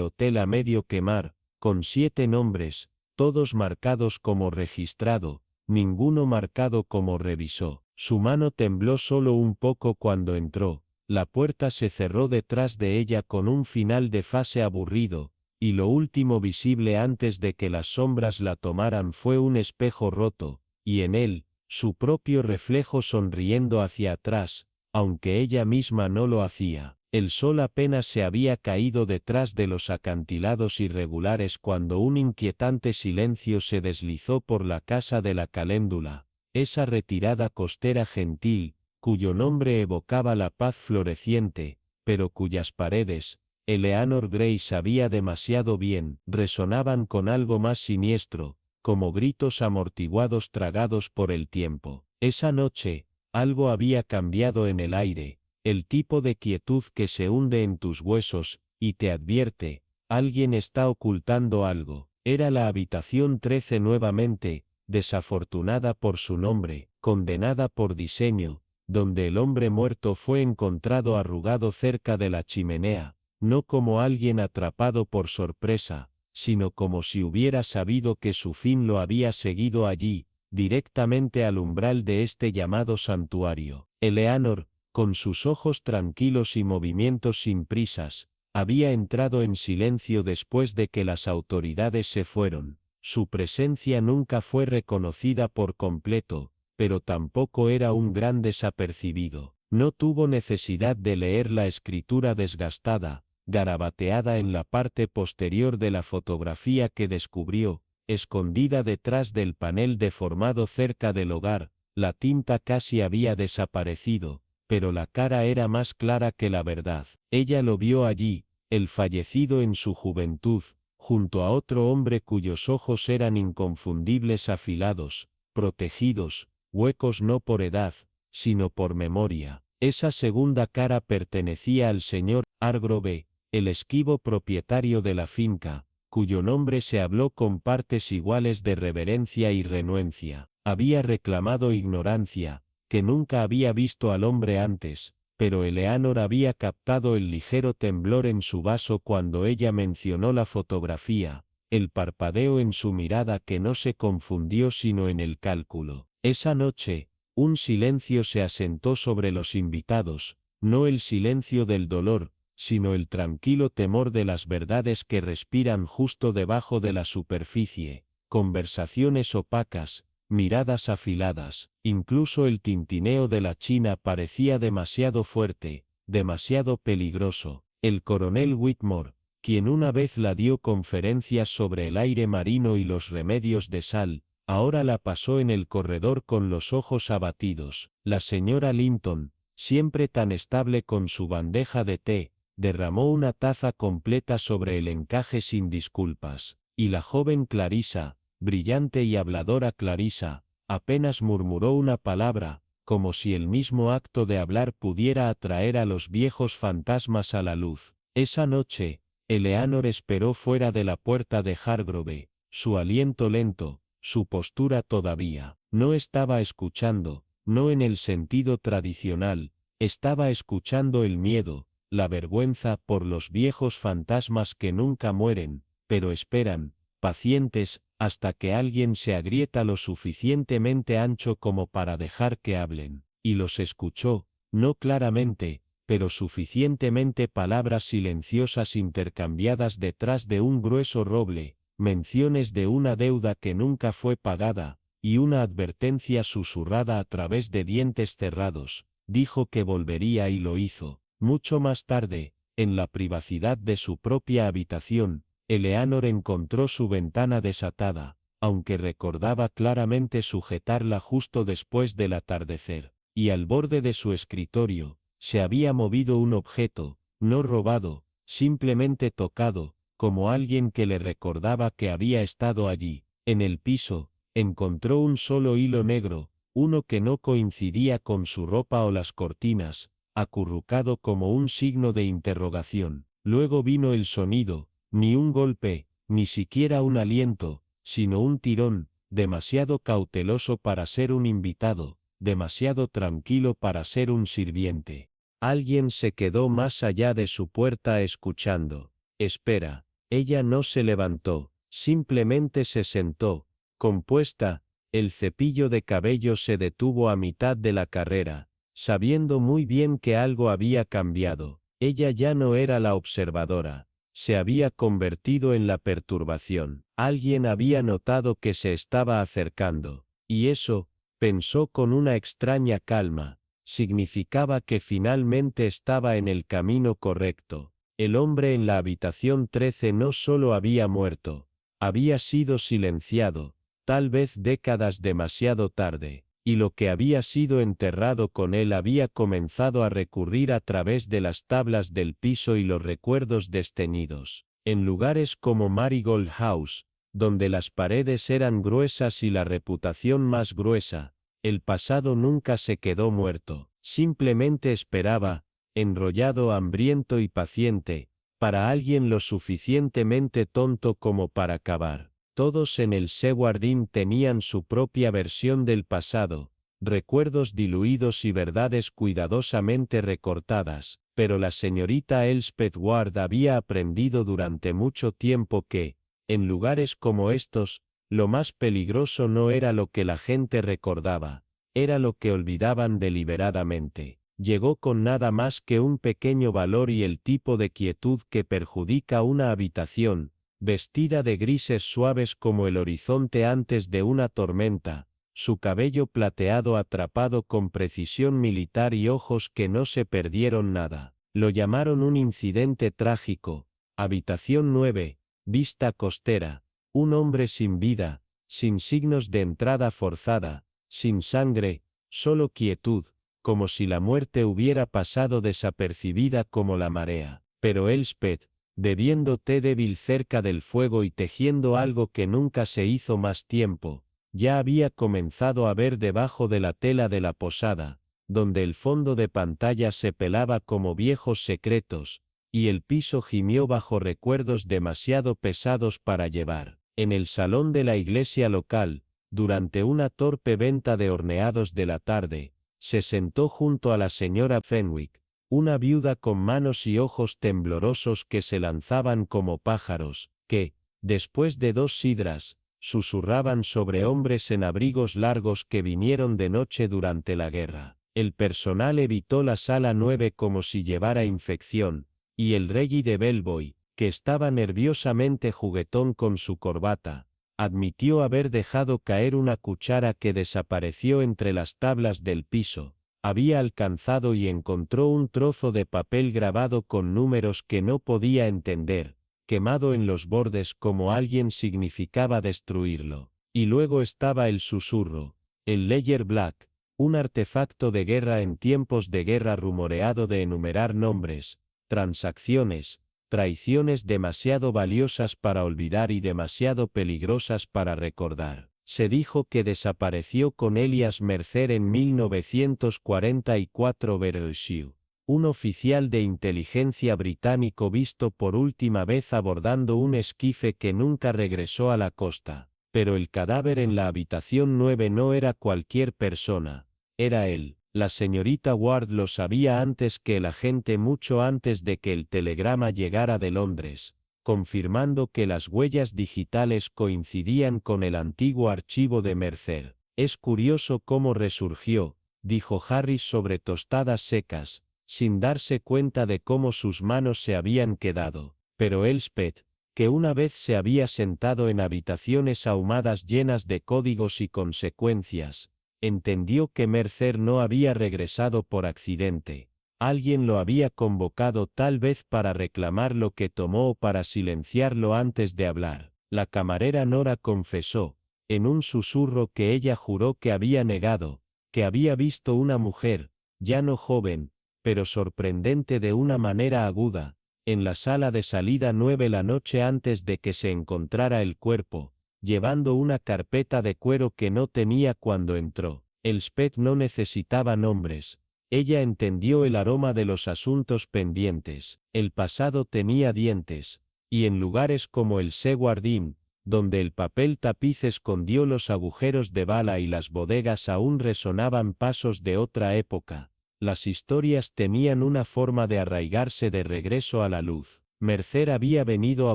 hotel a medio quemar, con 7 nombres, todos marcados como registrado, ninguno marcado como revisó. Su mano tembló solo un poco cuando entró. La puerta se cerró detrás de ella con un final de fase aburrido, y lo último visible antes de que las sombras la tomaran fue un espejo roto, y en él, su propio reflejo sonriendo hacia atrás, aunque ella misma no lo hacía. El sol apenas se había caído detrás de los acantilados irregulares cuando un inquietante silencio se deslizó por la casa de la caléndula. esa retirada costera gentil, cuyo nombre evocaba la paz floreciente, pero cuyas paredes, Eleanor Gray sabía demasiado bien, resonaban con algo más siniestro, como gritos amortiguados tragados por el tiempo. Esa noche, algo había cambiado en el aire, el tipo de quietud que se hunde en tus huesos, y te advierte, alguien está ocultando algo. Era la habitación 13 nuevamente, desafortunada por su nombre, condenada por diseño, donde el hombre muerto fue encontrado arrugado cerca de la chimenea, no como alguien atrapado por sorpresa, sino como si hubiera sabido que su fin lo había seguido allí, directamente al umbral de este llamado santuario. Eleanor, con sus ojos tranquilos y movimientos sin prisas, había entrado en silencio después de que las autoridades se fueron. Su presencia nunca fue reconocida por completo, pero tampoco era un gran desapercibido. No tuvo necesidad de leer la escritura desgastada, garabateada en la parte posterior de la fotografía que descubrió, escondida detrás del panel deformado cerca del hogar. La tinta casi había desaparecido, pero la cara era más clara que la verdad. Ella lo vio allí, el fallecido en su juventud, junto a otro hombre cuyos ojos eran inconfundibles, afilados, protegidos, huecos no por edad, sino por memoria. Esa segunda cara pertenecía al señor Hargrove, el esquivo propietario de la finca, cuyo nombre se habló con partes iguales de reverencia y renuencia. Había reclamado ignorancia, que nunca había visto al hombre antes, pero Eleanor había captado el ligero temblor en su vaso cuando ella mencionó la fotografía, el parpadeo en su mirada que no se confundió sino en el cálculo. Esa noche, un silencio se asentó sobre los invitados, no el silencio del dolor, sino el tranquilo temor de las verdades que respiran justo debajo de la superficie, conversaciones opacas, miradas afiladas, incluso el tintineo de la china parecía demasiado fuerte, demasiado peligroso. El coronel Whitmore, quien una vez la dio conferencias sobre el aire marino y los remedios de sal, ahora la pasó en el corredor con los ojos abatidos. La señora Linton, siempre tan estable con su bandeja de té, derramó una taza completa sobre el encaje sin disculpas, y la joven Clarissa, brillante y habladora Clarissa, apenas murmuró una palabra, como si el mismo acto de hablar pudiera atraer a los viejos fantasmas a la luz. Esa noche, Eleanor esperó fuera de la puerta de Hargrove, su aliento lento, su postura todavía. No estaba escuchando, no en el sentido tradicional, estaba escuchando el miedo, la vergüenza por los viejos fantasmas que nunca mueren, pero esperan, pacientes, hasta que alguien se agrieta lo suficientemente ancho como para dejar que hablen. Y los escuchó, no claramente, pero suficientemente, palabras silenciosas intercambiadas detrás de un grueso roble, menciones de una deuda que nunca fue pagada, y una advertencia susurrada a través de dientes cerrados. Dijo que volvería y lo hizo. Mucho más tarde, en la privacidad de su propia habitación, Eleanor encontró su ventana desatada, aunque recordaba claramente sujetarla justo después del atardecer, y al borde de su escritorio, se había movido un objeto, no robado, simplemente tocado, como alguien que le recordaba que había estado allí. En el piso, encontró un solo hilo negro, uno que no coincidía con su ropa o las cortinas, acurrucado como un signo de interrogación. Luego vino el sonido, ni un golpe, ni siquiera un aliento, sino un tirón, demasiado cauteloso para ser un invitado, demasiado tranquilo para ser un sirviente. Alguien se quedó más allá de su puerta escuchando. Espera. Ella no se levantó, simplemente se sentó, compuesta. El cepillo de cabello se detuvo a mitad de la carrera, sabiendo muy bien que algo había cambiado. Ella ya no era la observadora, se había convertido en la perturbación. Alguien había notado que se estaba acercando, y eso, pensó con una extraña calma, significaba que finalmente estaba en el camino correcto. El hombre en la habitación 13 no solo había muerto, había sido silenciado, tal vez décadas demasiado tarde, y lo que había sido enterrado con él había comenzado a recurrir a través de las tablas del piso y los recuerdos desteñidos. En lugares como Marigold House, donde las paredes eran gruesas y la reputación más gruesa, el pasado nunca se quedó muerto, simplemente esperaba, enrollado, hambriento y paciente, para alguien lo suficientemente tonto como para cavar. Todos en el Seward Inn tenían su propia versión del pasado, recuerdos diluidos y verdades cuidadosamente recortadas, pero la señorita Elspeth Ward había aprendido durante mucho tiempo que, en lugares como estos, lo más peligroso no era lo que la gente recordaba, era lo que olvidaban deliberadamente. Llegó con nada más que un pequeño valor y el tipo de quietud que perjudica una habitación, vestida de grises suaves como el horizonte antes de una tormenta, su cabello plateado atrapado con precisión militar y ojos que no se perdieron nada. Lo llamaron un incidente trágico. Habitación 9, vista costera, un hombre sin vida, sin signos de entrada forzada, sin sangre, solo quietud, como si la muerte hubiera pasado desapercibida como la marea. Pero Elspeth, bebiendo té débil cerca del fuego y tejiendo algo que nunca se hizo más tiempo, ya había comenzado a ver debajo de la tela de la posada, donde el fondo de pantalla se pelaba como viejos secretos, y el piso gimió bajo recuerdos demasiado pesados para llevar. En el salón de la iglesia local, durante una torpe venta de horneados de la tarde, se sentó junto a la señora Fenwick, una viuda con manos y ojos temblorosos que se lanzaban como pájaros, que, después de 2 sidras, susurraban sobre hombres en abrigos largos que vinieron de noche durante la guerra. El personal evitó la sala 9 como si llevara infección, y el Reggie de Bellboy, que estaba nerviosamente juguetón con su corbata, admitió haber dejado caer una cuchara que desapareció entre las tablas del piso. Había alcanzado y encontró un trozo de papel grabado con números que no podía entender, quemado en los bordes como alguien significaba destruirlo. Y luego estaba el susurro, el Ledger Black, un artefacto de guerra en tiempos de guerra rumoreado de enumerar nombres, transacciones, traiciones demasiado valiosas para olvidar y demasiado peligrosas para recordar. Se dijo que desapareció con Elias Mercer en 1944 Verosiu, un oficial de inteligencia británico visto por última vez abordando un esquife que nunca regresó a la costa. Pero el cadáver en la habitación 9 no era cualquier persona, era él. La señorita Ward lo sabía antes que el agente, mucho antes de que el telegrama llegara de Londres, confirmando que las huellas digitales coincidían con el antiguo archivo de Mercer. Es curioso cómo resurgió, dijo Harris sobre tostadas secas, sin darse cuenta de cómo sus manos se habían quedado. Pero Elspeth, que una vez se había sentado en habitaciones ahumadas llenas de códigos y consecuencias, entendió que Mercer no había regresado por accidente. Alguien lo había convocado tal vez para reclamar lo que tomó o para silenciarlo antes de hablar. La camarera Nora confesó, en un susurro que ella juró que había negado, que había visto una mujer, ya no joven, pero sorprendente de una manera aguda, en la sala de salida 9 la noche antes de que se encontrara el cuerpo, llevando una carpeta de cuero que no tenía cuando entró. Elspeth no necesitaba nombres. Ella entendió el aroma de los asuntos pendientes. El pasado tenía dientes, y en lugares como el Seward Inn, donde el papel tapiz escondió los agujeros de bala y las bodegas aún resonaban pasos de otra época, las historias tenían una forma de arraigarse de regreso a la luz. Mercer había venido a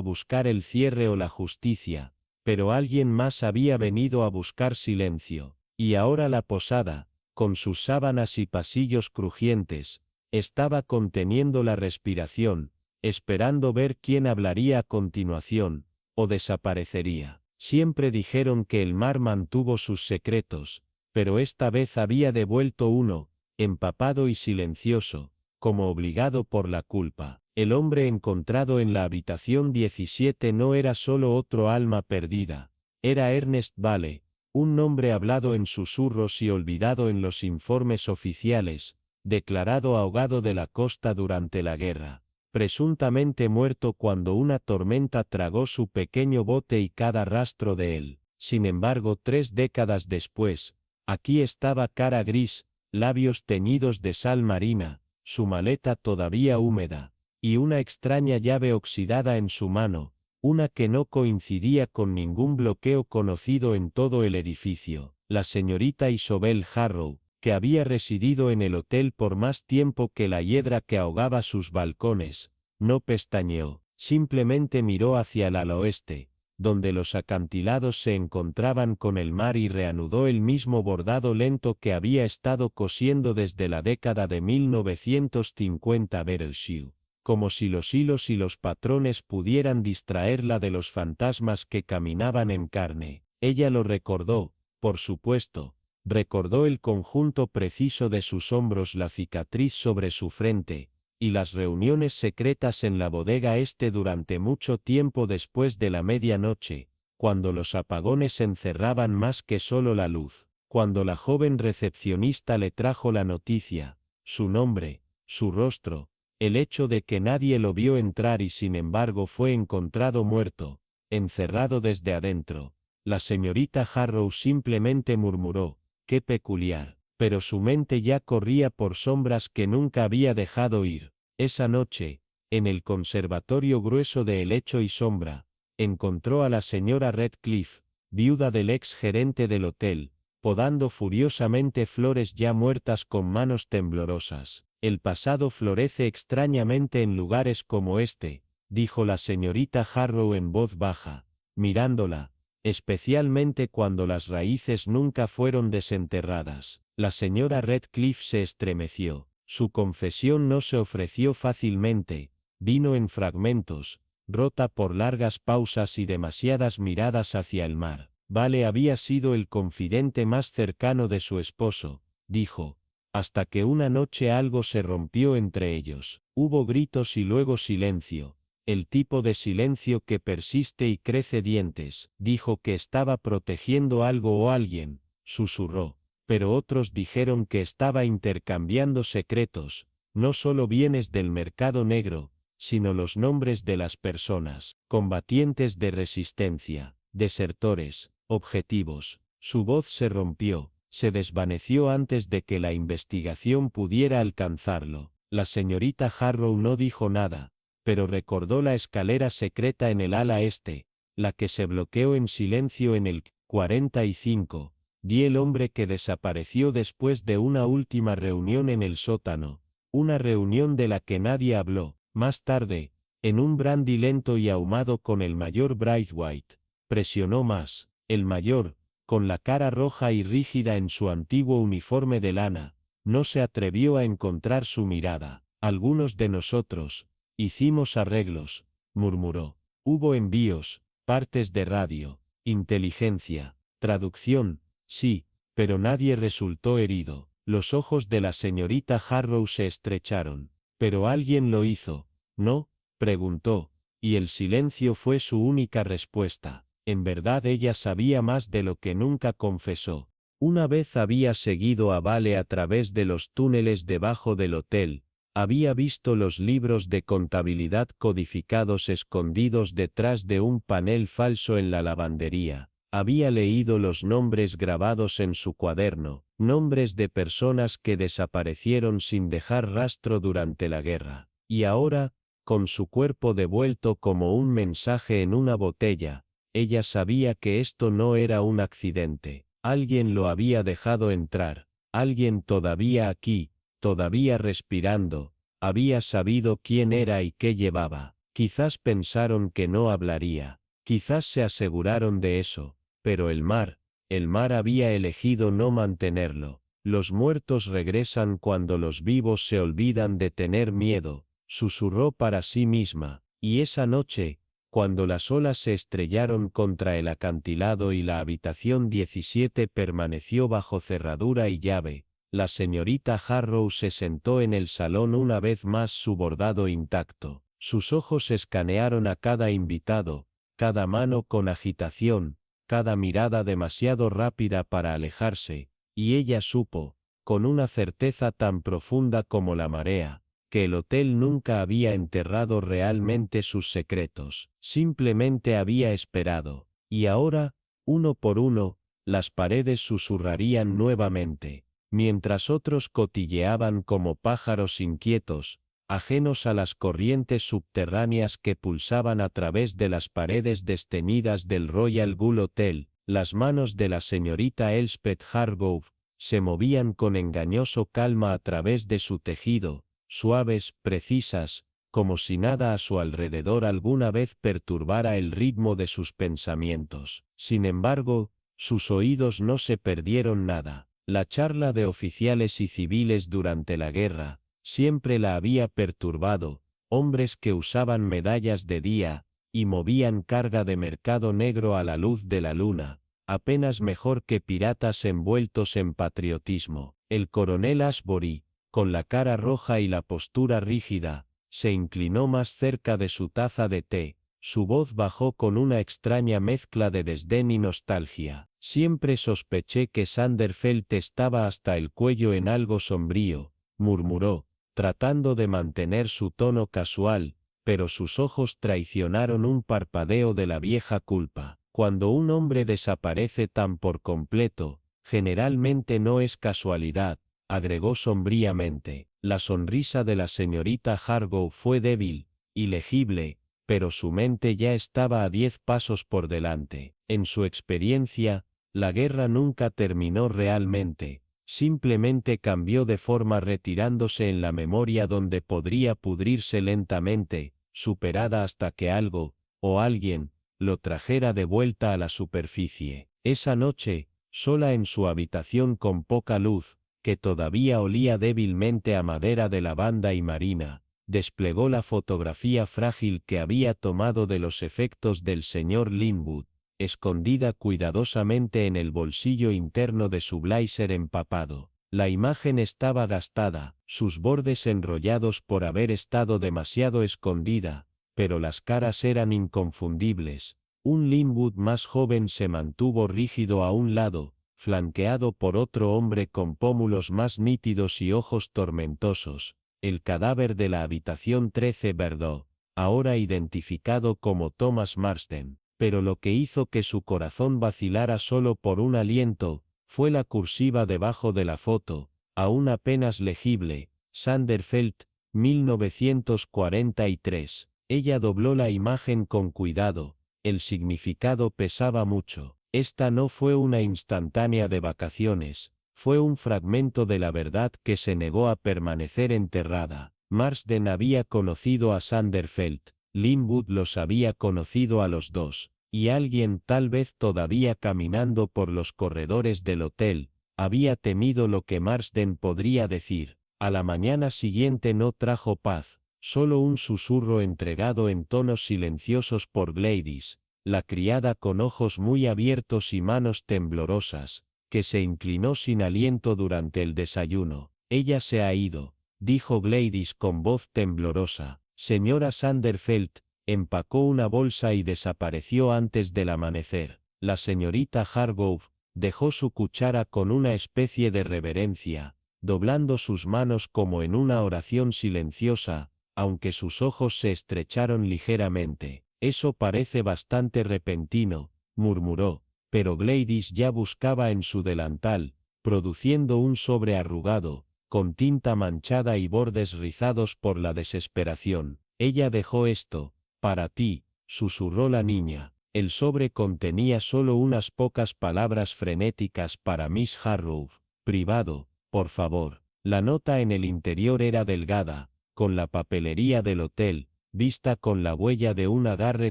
buscar el cierre o la justicia, pero alguien más había venido a buscar silencio, y ahora la posada, con sus sábanas y pasillos crujientes, estaba conteniendo la respiración, esperando ver quién hablaría a continuación, o desaparecería. Siempre dijeron que el mar mantuvo sus secretos, pero esta vez había devuelto uno, empapado y silencioso, como obligado por la culpa. El hombre encontrado en la habitación 17 no era solo otro alma perdida, era Ernest Vale, Un nombre hablado en susurros y olvidado en los informes oficiales, declarado ahogado de la costa durante la guerra. Presuntamente muerto cuando una tormenta tragó su pequeño bote y cada rastro de él. Sin embargo, 3 décadas después, aquí estaba cara gris, labios teñidos de sal marina, su maleta todavía húmeda, y una extraña llave oxidada en su mano, una que no coincidía con ningún bloqueo conocido en todo el edificio. La señorita Isobel Harrow, que había residido en el hotel por más tiempo que la hiedra que ahogaba sus balcones, no pestañeó, simplemente miró hacia el ala oeste, donde los acantilados se encontraban con el mar, y reanudó el mismo bordado lento que había estado cosiendo desde la década de 1950 Bereshew, como si los hilos y los patrones pudieran distraerla de los fantasmas que caminaban en carne. Ella lo recordó, por supuesto. Recordó el conjunto preciso de sus hombros, la cicatriz sobre su frente, y las reuniones secretas en la bodega este durante mucho tiempo después de la medianoche, cuando los apagones encerraban más que solo la luz, cuando la joven recepcionista le trajo la noticia, su nombre, su rostro, el hecho de que nadie lo vio entrar y sin embargo fue encontrado muerto, encerrado desde adentro. La señorita Harrow simplemente murmuró: «Qué peculiar», pero su mente ya corría por sombras que nunca había dejado ir. Esa noche, en el conservatorio grueso de helecho y sombra, encontró a la señora Redcliffe, viuda del ex gerente del hotel, podando furiosamente flores ya muertas con manos temblorosas. «El pasado florece extrañamente en lugares como este», dijo la señorita Harrow en voz baja, mirándola, «especialmente cuando las raíces nunca fueron desenterradas». La señora Redcliffe se estremeció. Su confesión no se ofreció fácilmente, vino en fragmentos, rota por largas pausas y demasiadas miradas hacia el mar. Vale había sido el confidente más cercano de su esposo, dijo, hasta que una noche algo se rompió entre ellos. Hubo gritos y luego silencio. El tipo de silencio que persiste y crece dientes. Dijo que estaba protegiendo algo o alguien, susurró, pero otros dijeron que estaba intercambiando secretos, no solo bienes del mercado negro, sino los nombres de las personas, combatientes de resistencia, desertores, objetivos. Su voz se rompió, se desvaneció antes de que la investigación pudiera alcanzarlo. La señorita Harrow no dijo nada, pero recordó la escalera secreta en el ala este, la que se bloqueó en silencio en el 45, y el hombre que desapareció después de una última reunión en el sótano, una reunión de la que nadie habló. Más tarde, en un brandy lento y ahumado con el mayor Braithwaite, presionó más. El mayor, con la cara roja y rígida en su antiguo uniforme de lana, no se atrevió a encontrar su mirada. Algunos de nosotros hicimos arreglos, murmuró. Hubo envíos, partes de radio, inteligencia, traducción, sí, pero nadie resultó herido. Los ojos de la señorita Harrow se estrecharon. «¿Pero alguien lo hizo, no?», preguntó, y el silencio fue su única respuesta. En verdad ella sabía más de lo que nunca confesó. Una vez había seguido a Vale a través de los túneles debajo del hotel, había visto los libros de contabilidad codificados escondidos detrás de un panel falso en la lavandería. Había leído los nombres grabados en su cuaderno, nombres de personas que desaparecieron sin dejar rastro durante la guerra. Y ahora, con su cuerpo devuelto como un mensaje en una botella, ella sabía que esto no era un accidente. Alguien lo había dejado entrar, alguien todavía aquí, todavía respirando, había sabido quién era y qué llevaba. Quizás pensaron que no hablaría, quizás se aseguraron de eso, pero el mar había elegido no mantenerlo. Los muertos regresan cuando los vivos se olvidan de tener miedo, susurró para sí misma, y esa noche, cuando las olas se estrellaron contra el acantilado y la habitación 17 permaneció bajo cerradura y llave, la señorita Harrow se sentó en el salón una vez más, su bordado intacto. Sus ojos escanearon a cada invitado, cada mano con agitación, cada mirada demasiado rápida para alejarse, y ella supo, con una certeza tan profunda como la marea, que el hotel nunca había enterrado realmente sus secretos, simplemente había esperado, y ahora, uno por uno, las paredes susurrarían nuevamente, mientras otros cotilleaban como pájaros inquietos, ajenos a las corrientes subterráneas que pulsaban a través de las paredes desteñidas del Royal Gull Hotel. Las manos de la señorita Elspeth Hargrove se movían con engañoso calma a través de su tejido, suaves, precisas, como si nada a su alrededor alguna vez perturbara el ritmo de sus pensamientos. Sin embargo, sus oídos no se perdieron nada. La charla de oficiales y civiles durante la guerra siempre la había perturbado, hombres que usaban medallas de día y movían carga de mercado negro a la luz de la luna, apenas mejor que piratas envueltos en patriotismo. El coronel Ashbury, con la cara roja y la postura rígida, se inclinó más cerca de su taza de té. Su voz bajó con una extraña mezcla de desdén y nostalgia. Siempre sospeché que Sanderfeld estaba hasta el cuello en algo sombrío, murmuró, tratando de mantener su tono casual, pero sus ojos traicionaron un parpadeo de la vieja culpa. Cuando un hombre desaparece tan por completo, generalmente no es casualidad, agregó sombríamente. La sonrisa de la señorita Hargrove fue débil, ilegible, pero su mente ya estaba a 10 pasos por delante. En su experiencia, la guerra nunca terminó realmente, simplemente cambió de forma retirándose en la memoria donde podría pudrirse lentamente, superada hasta que algo, o alguien, lo trajera de vuelta a la superficie. Esa noche, sola en su habitación con poca luz, que todavía olía débilmente a madera de lavanda y marina, desplegó la fotografía frágil que había tomado de los efectos del señor Linwood, escondida cuidadosamente en el bolsillo interno de su blazer empapado. La imagen estaba gastada, sus bordes enrollados por haber estado demasiado escondida, pero las caras eran inconfundibles. Un Linwood más joven se mantuvo rígido a un lado, flanqueado por otro hombre con pómulos más nítidos y ojos tormentosos, el cadáver de la habitación 13 Verdot, ahora identificado como Thomas Marsden. Pero lo que hizo que su corazón vacilara solo por un aliento, fue la cursiva debajo de la foto, aún apenas legible, Sanderfeld, 1943. Ella dobló la imagen con cuidado, el significado pesaba mucho. Esta no fue una instantánea de vacaciones, fue un fragmento de la verdad que se negó a permanecer enterrada. Marsden había conocido a Sanderfeld, Linwood los había conocido a los dos, y alguien, tal vez todavía caminando por los corredores del hotel, había temido lo que Marsden podría decir. A la mañana siguiente no trajo paz, solo un susurro entregado en tonos silenciosos por Gladys, la criada con ojos muy abiertos y manos temblorosas, que se inclinó sin aliento durante el desayuno. Ella se ha ido, dijo Gladys con voz temblorosa. Señora Sanderfeld empacó una bolsa y desapareció antes del amanecer. La señorita Hargrove dejó su cuchara con una especie de reverencia, doblando sus manos como en una oración silenciosa, aunque sus ojos se estrecharon ligeramente. Eso parece bastante repentino, murmuró, pero Gladys ya buscaba en su delantal, produciendo un sobre arrugado, con tinta manchada y bordes rizados por la desesperación. Ella dejó esto, para ti, susurró la niña. El sobre contenía solo unas pocas palabras frenéticas para Miss Hargrove. Privado, por favor. La nota en el interior era delgada, con la papelería del hotel, vista con la huella de un agarre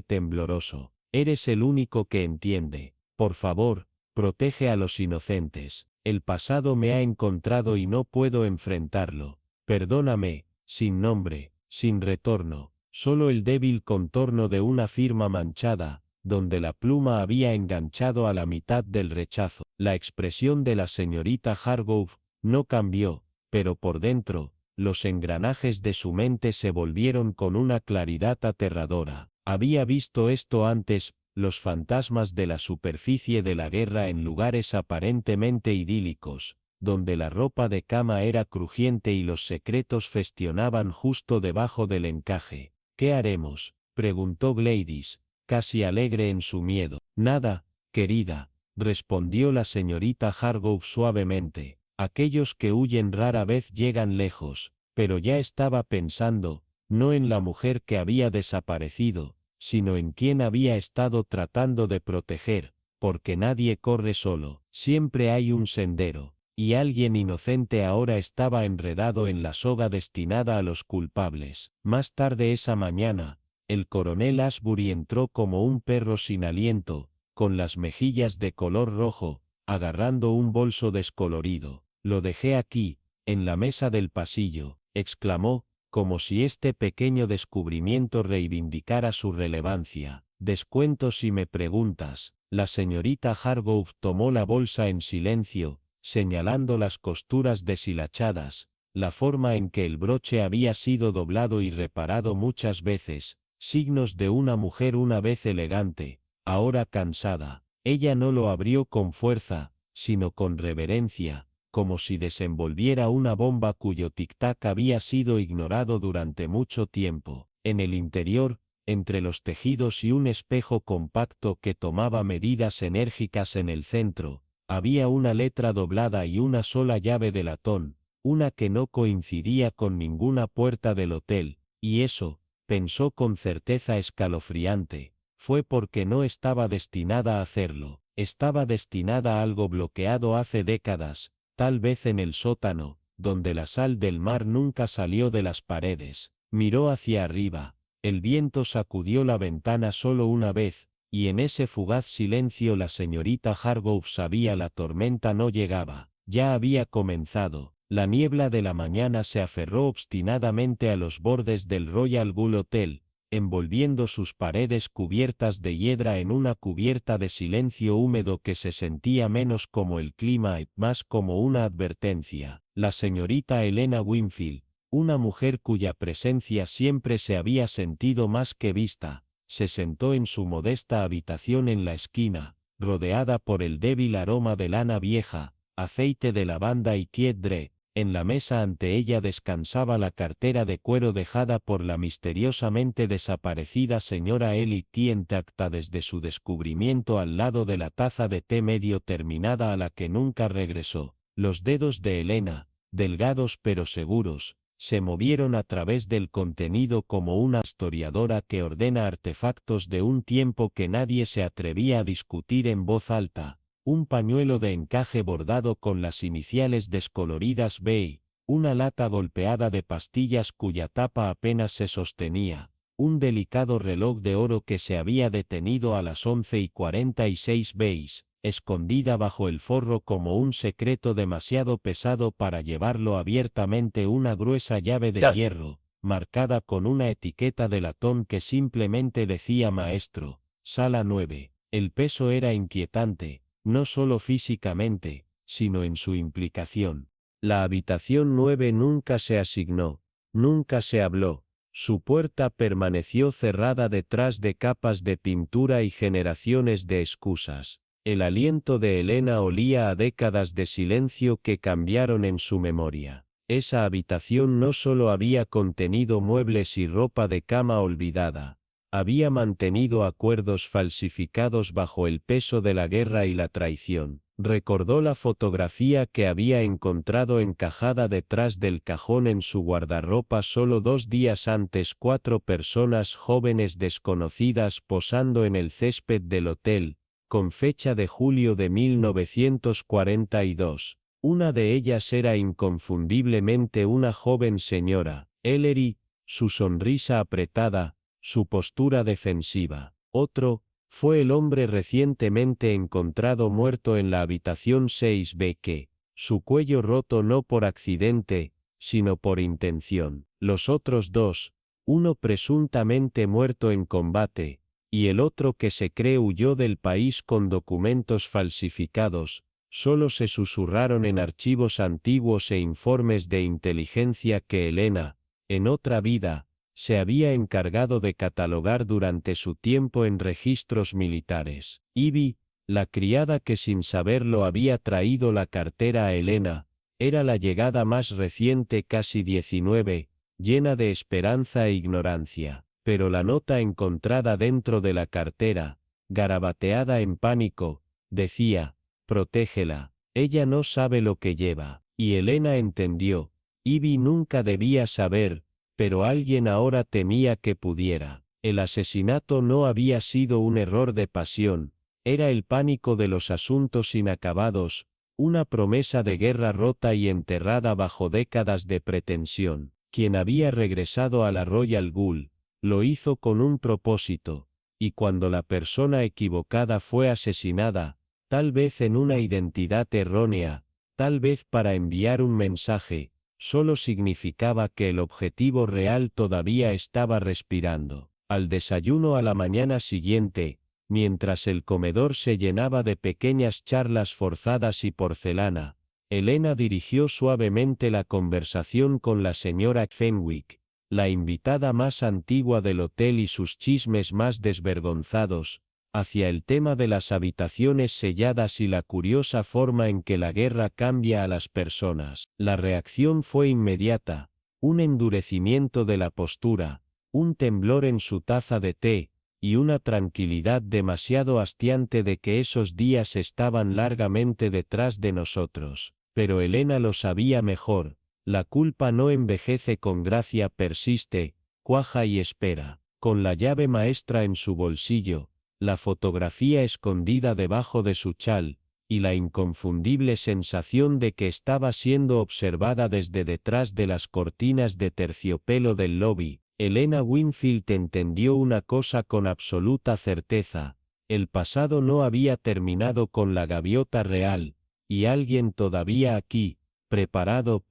tembloroso. Eres el único que entiende. Por favor, protege a los inocentes. El pasado me ha encontrado y no puedo enfrentarlo. Perdóname, sin nombre, sin retorno, solo el débil contorno de una firma manchada, donde la pluma había enganchado a la mitad del rechazo. La expresión de la señorita Hargrove no cambió, pero por dentro, los engranajes de su mente se volvieron con una claridad aterradora. Había visto esto antes, los fantasmas de la superficie de la guerra en lugares aparentemente idílicos, donde la ropa de cama era crujiente y los secretos festionaban justo debajo del encaje. ¿Qué haremos?, preguntó Gladys, casi alegre en su miedo. Nada, querida, respondió la señorita Hargrove suavemente. Aquellos que huyen rara vez llegan lejos, pero ya estaba pensando, no en la mujer que había desaparecido, sino en quien había estado tratando de proteger, porque nadie corre solo, siempre hay un sendero, y alguien inocente ahora estaba enredado en la soga destinada a los culpables. Más tarde esa mañana, el coronel Ashbury entró como un perro sin aliento, con las mejillas de color rojo, agarrando un bolso descolorido. Lo dejé aquí, en la mesa del pasillo, exclamó, como si este pequeño descubrimiento reivindicara su relevancia. Descuento si me preguntas. La señorita Hargrove tomó la bolsa en silencio, señalando las costuras deshilachadas, la forma en que el broche había sido doblado y reparado muchas veces, signos de una mujer una vez elegante, ahora cansada. Ella no lo abrió con fuerza, sino con reverencia, como si desenvolviera una bomba cuyo tic-tac había sido ignorado durante mucho tiempo. En el interior, entre los tejidos y un espejo compacto que tomaba medidas enérgicas en el centro, había una letra doblada y una sola llave de latón, una que no coincidía con ninguna puerta del hotel, y eso, pensó con certeza escalofriante, fue porque no estaba destinada a hacerlo. Estaba destinada a algo bloqueado hace décadas, tal vez en el sótano, donde la sal del mar nunca salió de las paredes. Miró hacia arriba. El viento sacudió la ventana solo una vez, y en ese fugaz silencio la señorita Hargrove sabía la tormenta no llegaba. Ya había comenzado. La niebla de la mañana se aferró obstinadamente a los bordes del Royal Gull Hotel, envolviendo sus paredes cubiertas de hiedra en una cubierta de silencio húmedo que se sentía menos como el clima y más como una advertencia. La señorita Helena Winfield, una mujer cuya presencia siempre se había sentido más que vista, se sentó en su modesta habitación en la esquina, rodeada por el débil aroma de lana vieja, aceite de lavanda y quiedre. En la mesa ante ella descansaba la cartera de cuero dejada por la misteriosamente desaparecida señora Ellie intacta desde su descubrimiento al lado de la taza de té medio terminada a la que nunca regresó. Los dedos de Helena, delgados pero seguros, se movieron a través del contenido como una historiadora que ordena artefactos de un tiempo que nadie se atrevía a discutir en voz alta. Un pañuelo de encaje bordado con las iniciales descoloridas B, una lata golpeada de pastillas cuya tapa apenas se sostenía, un delicado reloj de oro que se había detenido a las 11:46 B, escondida bajo el forro como un secreto demasiado pesado para llevarlo abiertamente, una gruesa llave de hierro, marcada con una etiqueta de latón que simplemente decía maestro, sala 9. El peso era inquietante, no solo físicamente, sino en su implicación. La habitación 9 nunca se asignó, nunca se habló, su puerta permaneció cerrada detrás de capas de pintura y generaciones de excusas. El aliento de Helena olía a décadas de silencio que cambiaron en su memoria. Esa habitación no solo había contenido muebles y ropa de cama olvidada, había mantenido acuerdos falsificados bajo el peso de la guerra y la traición. Recordó la fotografía que había encontrado encajada detrás del cajón en su guardarropa solo 2 días antes, 4 personas jóvenes desconocidas posando en el césped del hotel, con fecha de julio de 1942. Una de ellas era inconfundiblemente una joven señora, Ellery, su sonrisa apretada, su postura defensiva. Otro, fue el hombre recientemente encontrado muerto en la habitación 6B que, su cuello roto no por accidente, sino por intención. Los otros 2, uno presuntamente muerto en combate, y el otro que se cree huyó del país con documentos falsificados, solo se susurraron en archivos antiguos e informes de inteligencia que Helena, en otra vida, se había encargado de catalogar durante su tiempo en registros militares. Ivy, la criada que sin saberlo había traído la cartera a Elena, era la llegada más reciente, casi 19, llena de esperanza e ignorancia. Pero la nota encontrada dentro de la cartera, garabateada en pánico, decía: protégela, ella no sabe lo que lleva. Y Elena entendió. Ivy nunca debía saber, pero alguien ahora temía que pudiera. El asesinato no había sido un error de pasión, era el pánico de los asuntos inacabados, una promesa de guerra rota y enterrada bajo décadas de pretensión. Quien había regresado a la Royal Gull, lo hizo con un propósito, y cuando la persona equivocada fue asesinada, tal vez en una identidad errónea, tal vez para enviar un mensaje, solo significaba que el objetivo real todavía estaba respirando. Al desayuno a la mañana siguiente, mientras el comedor se llenaba de pequeñas charlas forzadas y porcelana, Elena dirigió suavemente la conversación con la señora Fenwick, la invitada más antigua del hotel y sus chismes más desvergonzados, hacia el tema de las habitaciones selladas y la curiosa forma en que la guerra cambia a las personas. La reacción fue inmediata, un endurecimiento de la postura, un temblor en su taza de té, y una tranquilidad demasiado hastiante de que esos días estaban largamente detrás de nosotros. Pero Elena lo sabía mejor, la culpa no envejece con gracia, persiste, cuaja y espera. Con la llave maestra en su bolsillo, la fotografía escondida debajo de su chal, y la inconfundible sensación de que estaba siendo observada desde detrás de las cortinas de terciopelo del lobby, Elena Winfield entendió una cosa con absoluta certeza: el pasado no había terminado con la gaviota real, y alguien todavía aquí, preparado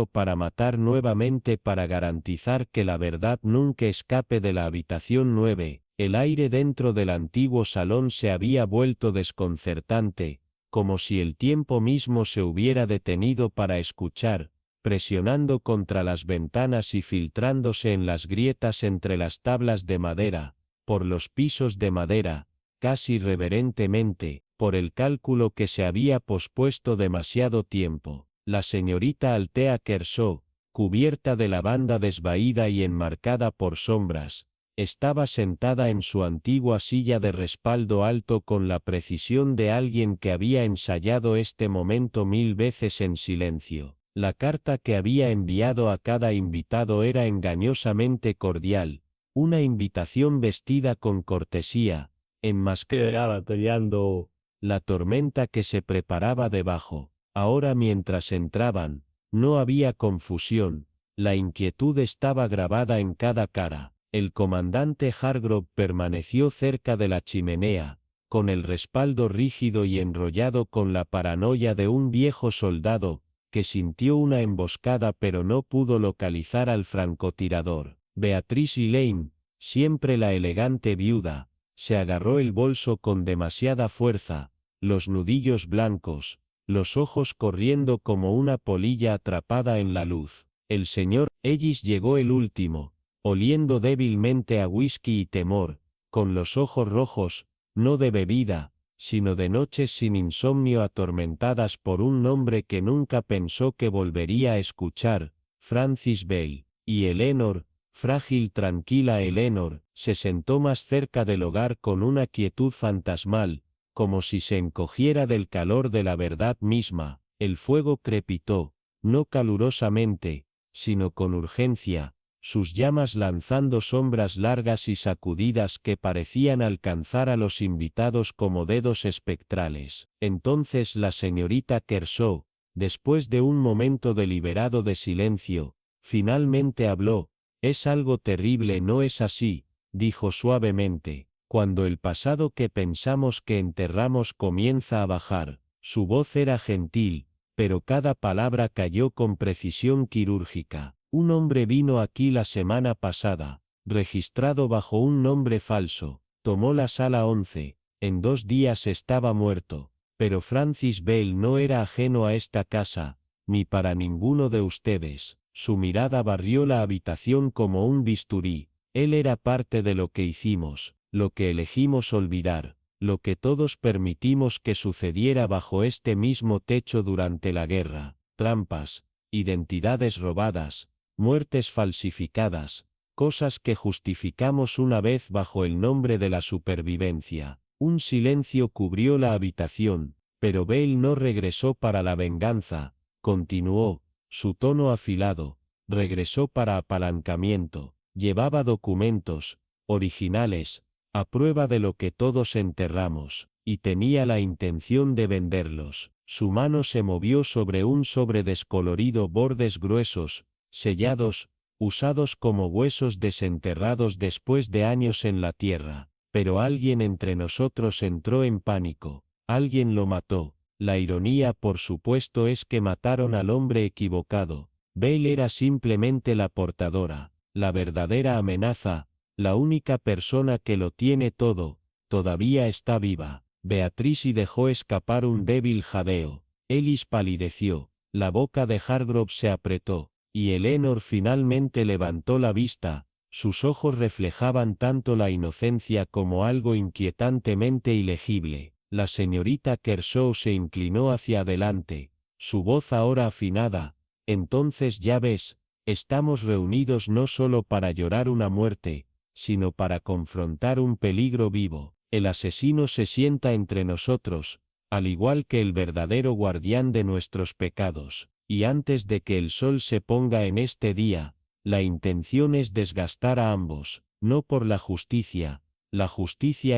para matar nuevamente, para garantizar que la verdad nunca escape de la habitación 9. El aire dentro del antiguo salón se había vuelto desconcertante, como si el tiempo mismo se hubiera detenido para escuchar, presionando contra las ventanas y filtrándose en las grietas entre las tablas de madera, por los pisos de madera, casi reverentemente, por el cálculo que se había pospuesto demasiado tiempo. La señorita Althea Kershaw, cubierta de lavanda desvaída y enmarcada por sombras, estaba sentada en su antigua silla de respaldo alto con la precisión de alguien que había ensayado este momento 1000 veces en silencio. La carta que había enviado a cada invitado era engañosamente cordial, una invitación vestida con cortesía, enmascarada tallando la tormenta que se preparaba debajo. Ahora, mientras entraban, no había confusión, la inquietud estaba grabada en cada cara. El comandante Hargrove permaneció cerca de la chimenea, con el respaldo rígido y enrollado con la paranoia de un viejo soldado, que sintió una emboscada pero no pudo localizar al francotirador. Beatrice Lane, siempre la elegante viuda, se agarró el bolso con demasiada fuerza, los nudillos blancos, los ojos corriendo como una polilla atrapada en la luz. El señor Ellis llegó el último, oliendo débilmente a whisky y temor, con los ojos rojos, no de bebida, sino de noches sin insomnio atormentadas por un nombre que nunca pensó que volvería a escuchar: Francis Bell. Y Eleanor, frágil, tranquila Eleanor, se sentó más cerca del hogar con una quietud fantasmal, como si se encogiera del calor de la verdad misma. El fuego crepitó, no calurosamente, sino con urgencia, sus llamas lanzando sombras largas y sacudidas que parecían alcanzar a los invitados como dedos espectrales. Entonces la señorita Kershaw, después de un momento deliberado de silencio, finalmente habló. «Es algo terrible, ¿no es así?», dijo suavemente. «Cuando el pasado que pensamos que enterramos comienza a bajar». Su voz era gentil, pero cada palabra cayó con precisión quirúrgica. «Un hombre vino aquí la semana pasada, registrado bajo un nombre falso, tomó la sala 11, en 2 días estaba muerto. Pero Francis Bell no era ajeno a esta casa, ni para ninguno de ustedes. Su mirada barrió la habitación como un bisturí. Él era parte de lo que hicimos, lo que elegimos olvidar, lo que todos permitimos que sucediera bajo este mismo techo durante la guerra: trampas, identidades robadas, muertes falsificadas, cosas que justificamos una vez bajo el nombre de la supervivencia. Un silencio cubrió la habitación, pero Bale no regresó para la venganza, continuó, su tono afilado, regresó para apalancamiento. Llevaba documentos, originales, a prueba de lo que todos enterramos, y tenía la intención de venderlos. Su mano se movió sobre un sobre descolorido, bordes gruesos, sellados, usados como huesos desenterrados después de años en la tierra. Pero alguien entre nosotros entró en pánico, alguien lo mató. La ironía, por supuesto, es que mataron al hombre equivocado. Bale era simplemente la portadora, la verdadera amenaza, la única persona que lo tiene todo. Todavía está viva. Beatrice dejó escapar un débil jadeo. Ellis palideció, la boca de Hargrove se apretó, y Eleanor finalmente levantó la vista. Sus ojos reflejaban tanto la inocencia como algo inquietantemente ilegible. La señorita Kershaw se inclinó hacia adelante, su voz ahora afinada. Entonces ya ves, estamos reunidos no solo para llorar una muerte, sino para confrontar un peligro vivo. El asesino se sienta entre nosotros, al igual que el verdadero guardián de nuestros pecados, y antes de que el sol se ponga en este día, la intención es desgastar a ambos, no por la justicia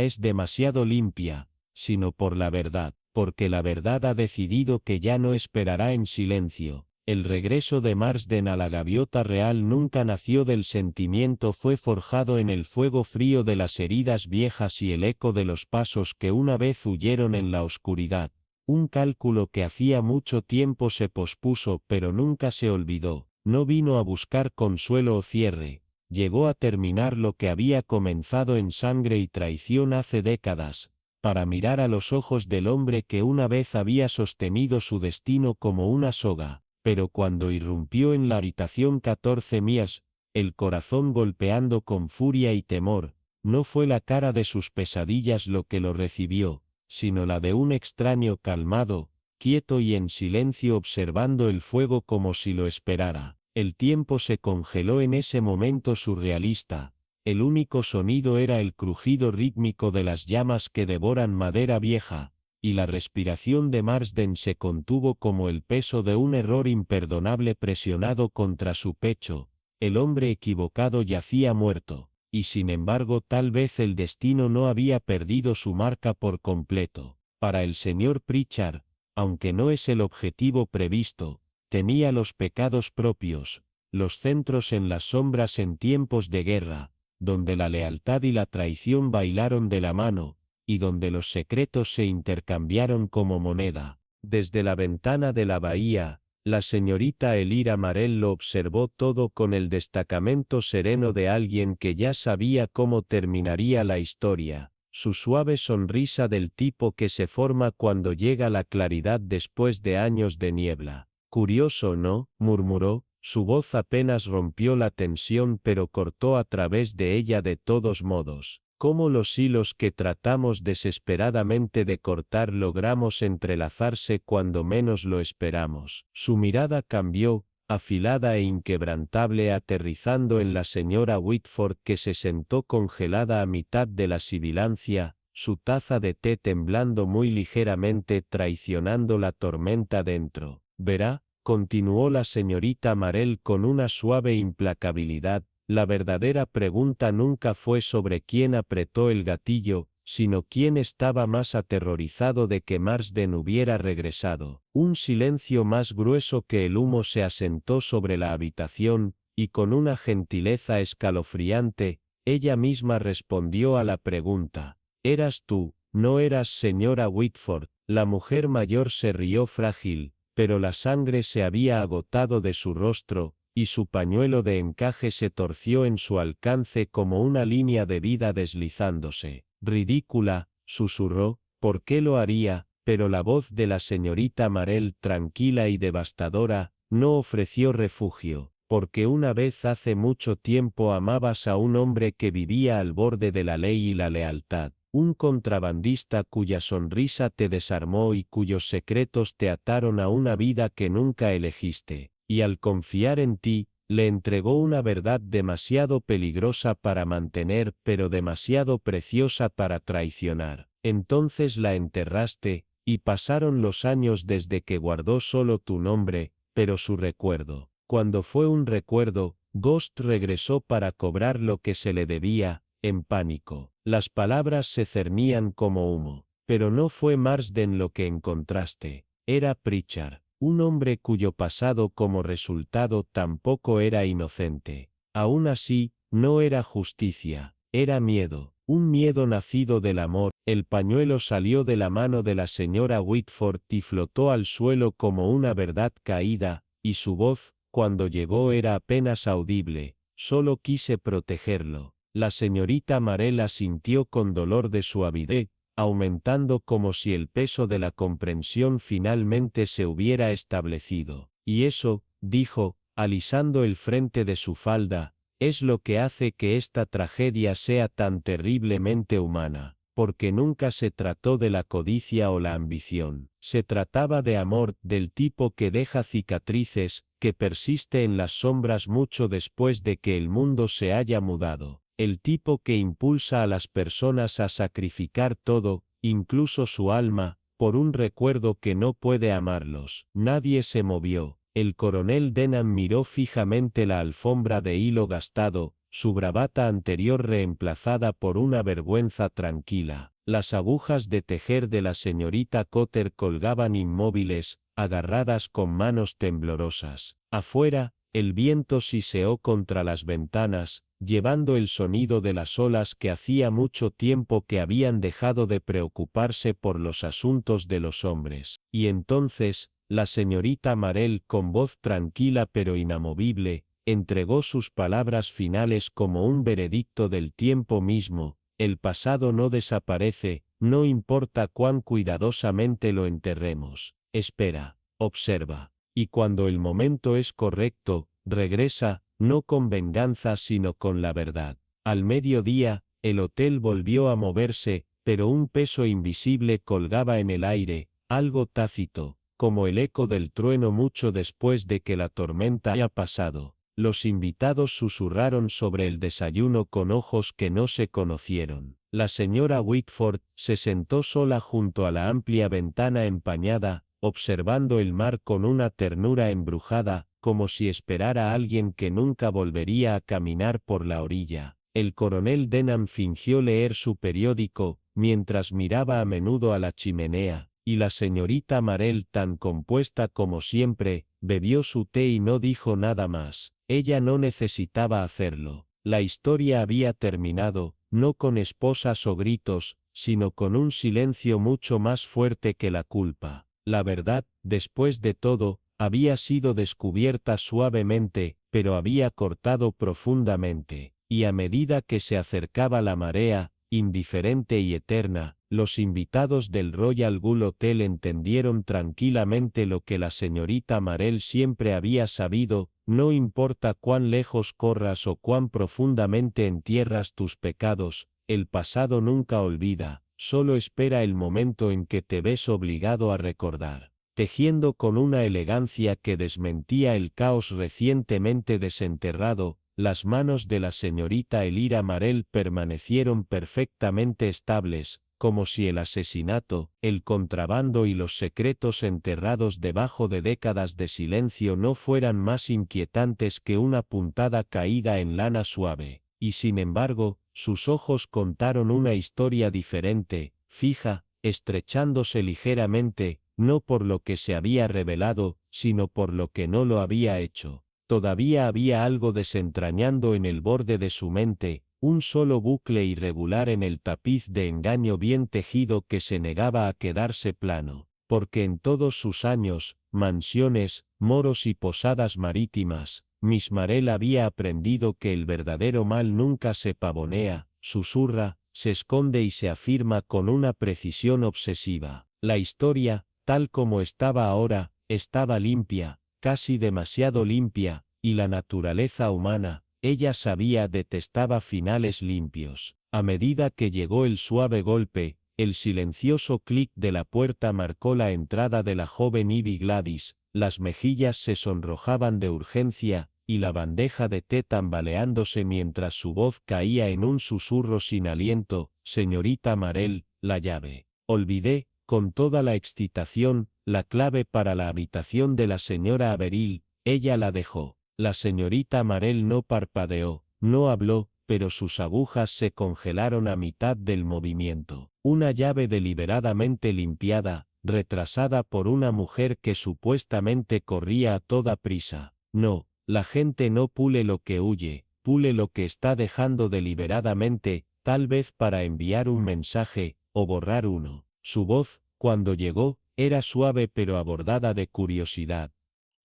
es demasiado limpia, sino por la verdad, porque la verdad ha decidido que ya no esperará en silencio. El regreso de Marsden a la gaviota real nunca nació del sentimiento, fue forjado en el fuego frío de las heridas viejas y el eco de los pasos que una vez huyeron en la oscuridad. Un cálculo que hacía mucho tiempo se pospuso pero nunca se olvidó. No vino a buscar consuelo o cierre, llegó a terminar lo que había comenzado en sangre y traición hace décadas, para mirar a los ojos del hombre que una vez había sostenido su destino como una soga. Pero cuando irrumpió en la habitación 14 mías, el corazón golpeando con furia y temor, no fue la cara de sus pesadillas lo que lo recibió, sino la de un extraño calmado, quieto y en silencio observando el fuego como si lo esperara. El tiempo se congeló en ese momento surrealista. El único sonido era el crujido rítmico de las llamas que devoran madera vieja, y la respiración de Marsden se contuvo como el peso de un error imperdonable presionado contra su pecho. El hombre equivocado yacía muerto, y sin embargo tal vez el destino no había perdido su marca por completo. Para el señor Pritchard, aunque no es el objetivo previsto, tenía los pecados propios, los centros en las sombras en tiempos de guerra, donde la lealtad y la traición bailaron de la mano, y donde los secretos se intercambiaron como moneda. Desde la ventana de la bahía, la señorita Elira Marell lo observó todo con el destacamento sereno de alguien que ya sabía cómo terminaría la historia, su suave sonrisa del tipo que se forma cuando llega la claridad después de años de niebla. Curioso, ¿no?, murmuró. Su voz apenas rompió la tensión pero cortó a través de ella de todos modos. Cómo los hilos que tratamos desesperadamente de cortar logramos entrelazarse cuando menos lo esperamos. Su mirada cambió, afilada e inquebrantable, aterrizando en la señora Whitford, que se sentó congelada a mitad de la sibilancia, su taza de té temblando muy ligeramente, traicionando la tormenta dentro. Verá, continuó la señorita Marell con una suave implacabilidad, la verdadera pregunta nunca fue sobre quién apretó el gatillo, sino quién estaba más aterrorizado de que Marsden hubiera regresado. Un silencio más grueso que el humo se asentó sobre la habitación, y con una gentileza escalofriante, ella misma respondió a la pregunta. «¿Eras tú, no eras señora Whitford?» La mujer mayor se rió frágil, pero la sangre se había agotado de su rostro, y su pañuelo de encaje se torció en su alcance como una línea de vida deslizándose. «Ridícula», susurró, «¿por qué lo haría?». Pero la voz de la señorita Marell, tranquila y devastadora, no ofreció refugio. porque una vez hace mucho tiempo amabas a un hombre que vivía al borde de la ley y la lealtad, un contrabandista cuya sonrisa te desarmó y cuyos secretos te ataron a una vida que nunca elegiste, y al confiar en ti, le entregó una verdad demasiado peligrosa para mantener pero demasiado preciosa para traicionar. Entonces la enterraste, y pasaron los años desde que guardó solo tu nombre, pero su recuerdo. Cuando fue un recuerdo, Ghost regresó para cobrar lo que se le debía, en pánico. Las palabras se cernían como humo. Pero no fue Marsden lo que encontraste, era Pritchard, un hombre cuyo pasado como resultado tampoco era inocente. Aún así, no era justicia, era miedo, un miedo nacido del amor. El pañuelo salió de la mano de la señora Whitford y flotó al suelo como una verdad caída, y su voz, cuando llegó, era apenas audible. Solo quise protegerlo. La señorita Marella sintió con dolor de su avidez, aumentando como si el peso de la comprensión finalmente se hubiera establecido. Y eso, dijo, alisando el frente de su falda, es lo que hace que esta tragedia sea tan terriblemente humana, porque nunca se trató de la codicia o la ambición. Se trataba de amor, del tipo que deja cicatrices, que persiste en las sombras mucho después de que el mundo se haya mudado. El tipo que impulsa a las personas a sacrificar todo, incluso su alma, por un recuerdo que no puede amarlos. Nadie se movió. El coronel Denham miró fijamente la alfombra de hilo gastado, su bravata anterior reemplazada por una vergüenza tranquila. Las agujas de tejer de la señorita Cotter colgaban inmóviles, agarradas con manos temblorosas. Afuera, el viento siseó contra las ventanas, llevando el sonido de las olas que hacía mucho tiempo que habían dejado de preocuparse por los asuntos de los hombres. Y entonces, la señorita Marell, con voz tranquila pero inamovible, entregó sus palabras finales como un veredicto del tiempo mismo. El pasado no desaparece, no importa cuán cuidadosamente lo enterremos. Espera, observa. Y cuando el momento es correcto, regresa, no con venganza sino con la verdad. Al mediodía, el hotel volvió a moverse, pero un peso invisible colgaba en el aire, algo tácito, como el eco del trueno mucho después de que la tormenta haya pasado. Los invitados susurraron sobre el desayuno con ojos que no se conocieron. La señora Whitford se sentó sola junto a la amplia ventana empañada, observando el mar con una ternura embrujada, como si esperara a alguien que nunca volvería a caminar por la orilla. El coronel Denham fingió leer su periódico, mientras miraba a menudo a la chimenea, y la señorita Marell, tan compuesta como siempre, bebió su té y no dijo nada más. Ella no necesitaba hacerlo. La historia había terminado, no con esposas o gritos, sino con un silencio mucho más fuerte que la culpa. La verdad, después de todo, había sido descubierta suavemente, pero había cortado profundamente, y a medida que se acercaba la marea, indiferente y eterna, los invitados del Royal Gull Hotel entendieron tranquilamente lo que la señorita Marell siempre había sabido: no importa cuán lejos corras o cuán profundamente entierras tus pecados, el pasado nunca olvida, solo espera el momento en que te ves obligado a recordar. Tejiendo con una elegancia que desmentía el caos recientemente desenterrado, las manos de la señorita Elira Marell permanecieron perfectamente estables, como si el asesinato, el contrabando y los secretos enterrados debajo de décadas de silencio no fueran más inquietantes que una puntada caída en lana suave. Y sin embargo, sus ojos contaron una historia diferente, fija, estrechándose ligeramente, no por lo que se había revelado, sino por lo que no lo había hecho. Todavía había algo desentrañando en el borde de su mente, un solo bucle irregular en el tapiz de engaño bien tejido que se negaba a quedarse plano, porque en todos sus años, mansiones, moros y posadas marítimas, Miss Marell había aprendido que el verdadero mal nunca se pavonea, susurra, se esconde y se afirma con una precisión obsesiva. La historia, tal como estaba ahora, estaba limpia, casi demasiado limpia, y la naturaleza humana, ella sabía detestaba finales limpios. A medida que llegó el suave golpe, el silencioso clic de la puerta marcó la entrada de la joven Ivy Gladys, las mejillas se sonrojaban de urgencia, y la bandeja de té tambaleándose mientras su voz caía en un susurro sin aliento: «Señorita Marell, la llave». Olvidé, con toda la excitación, la clave para la habitación de la señora Averill. Ella la dejó. La señorita Marell no parpadeó, no habló, pero sus agujas se congelaron a mitad del movimiento. Una llave deliberadamente limpiada, retrasada por una mujer que supuestamente corría a toda prisa. No, la gente no pule lo que huye, pule lo que está dejando deliberadamente, tal vez para enviar un mensaje, o borrar uno. Su voz, cuando llegó, era suave pero abordada de curiosidad.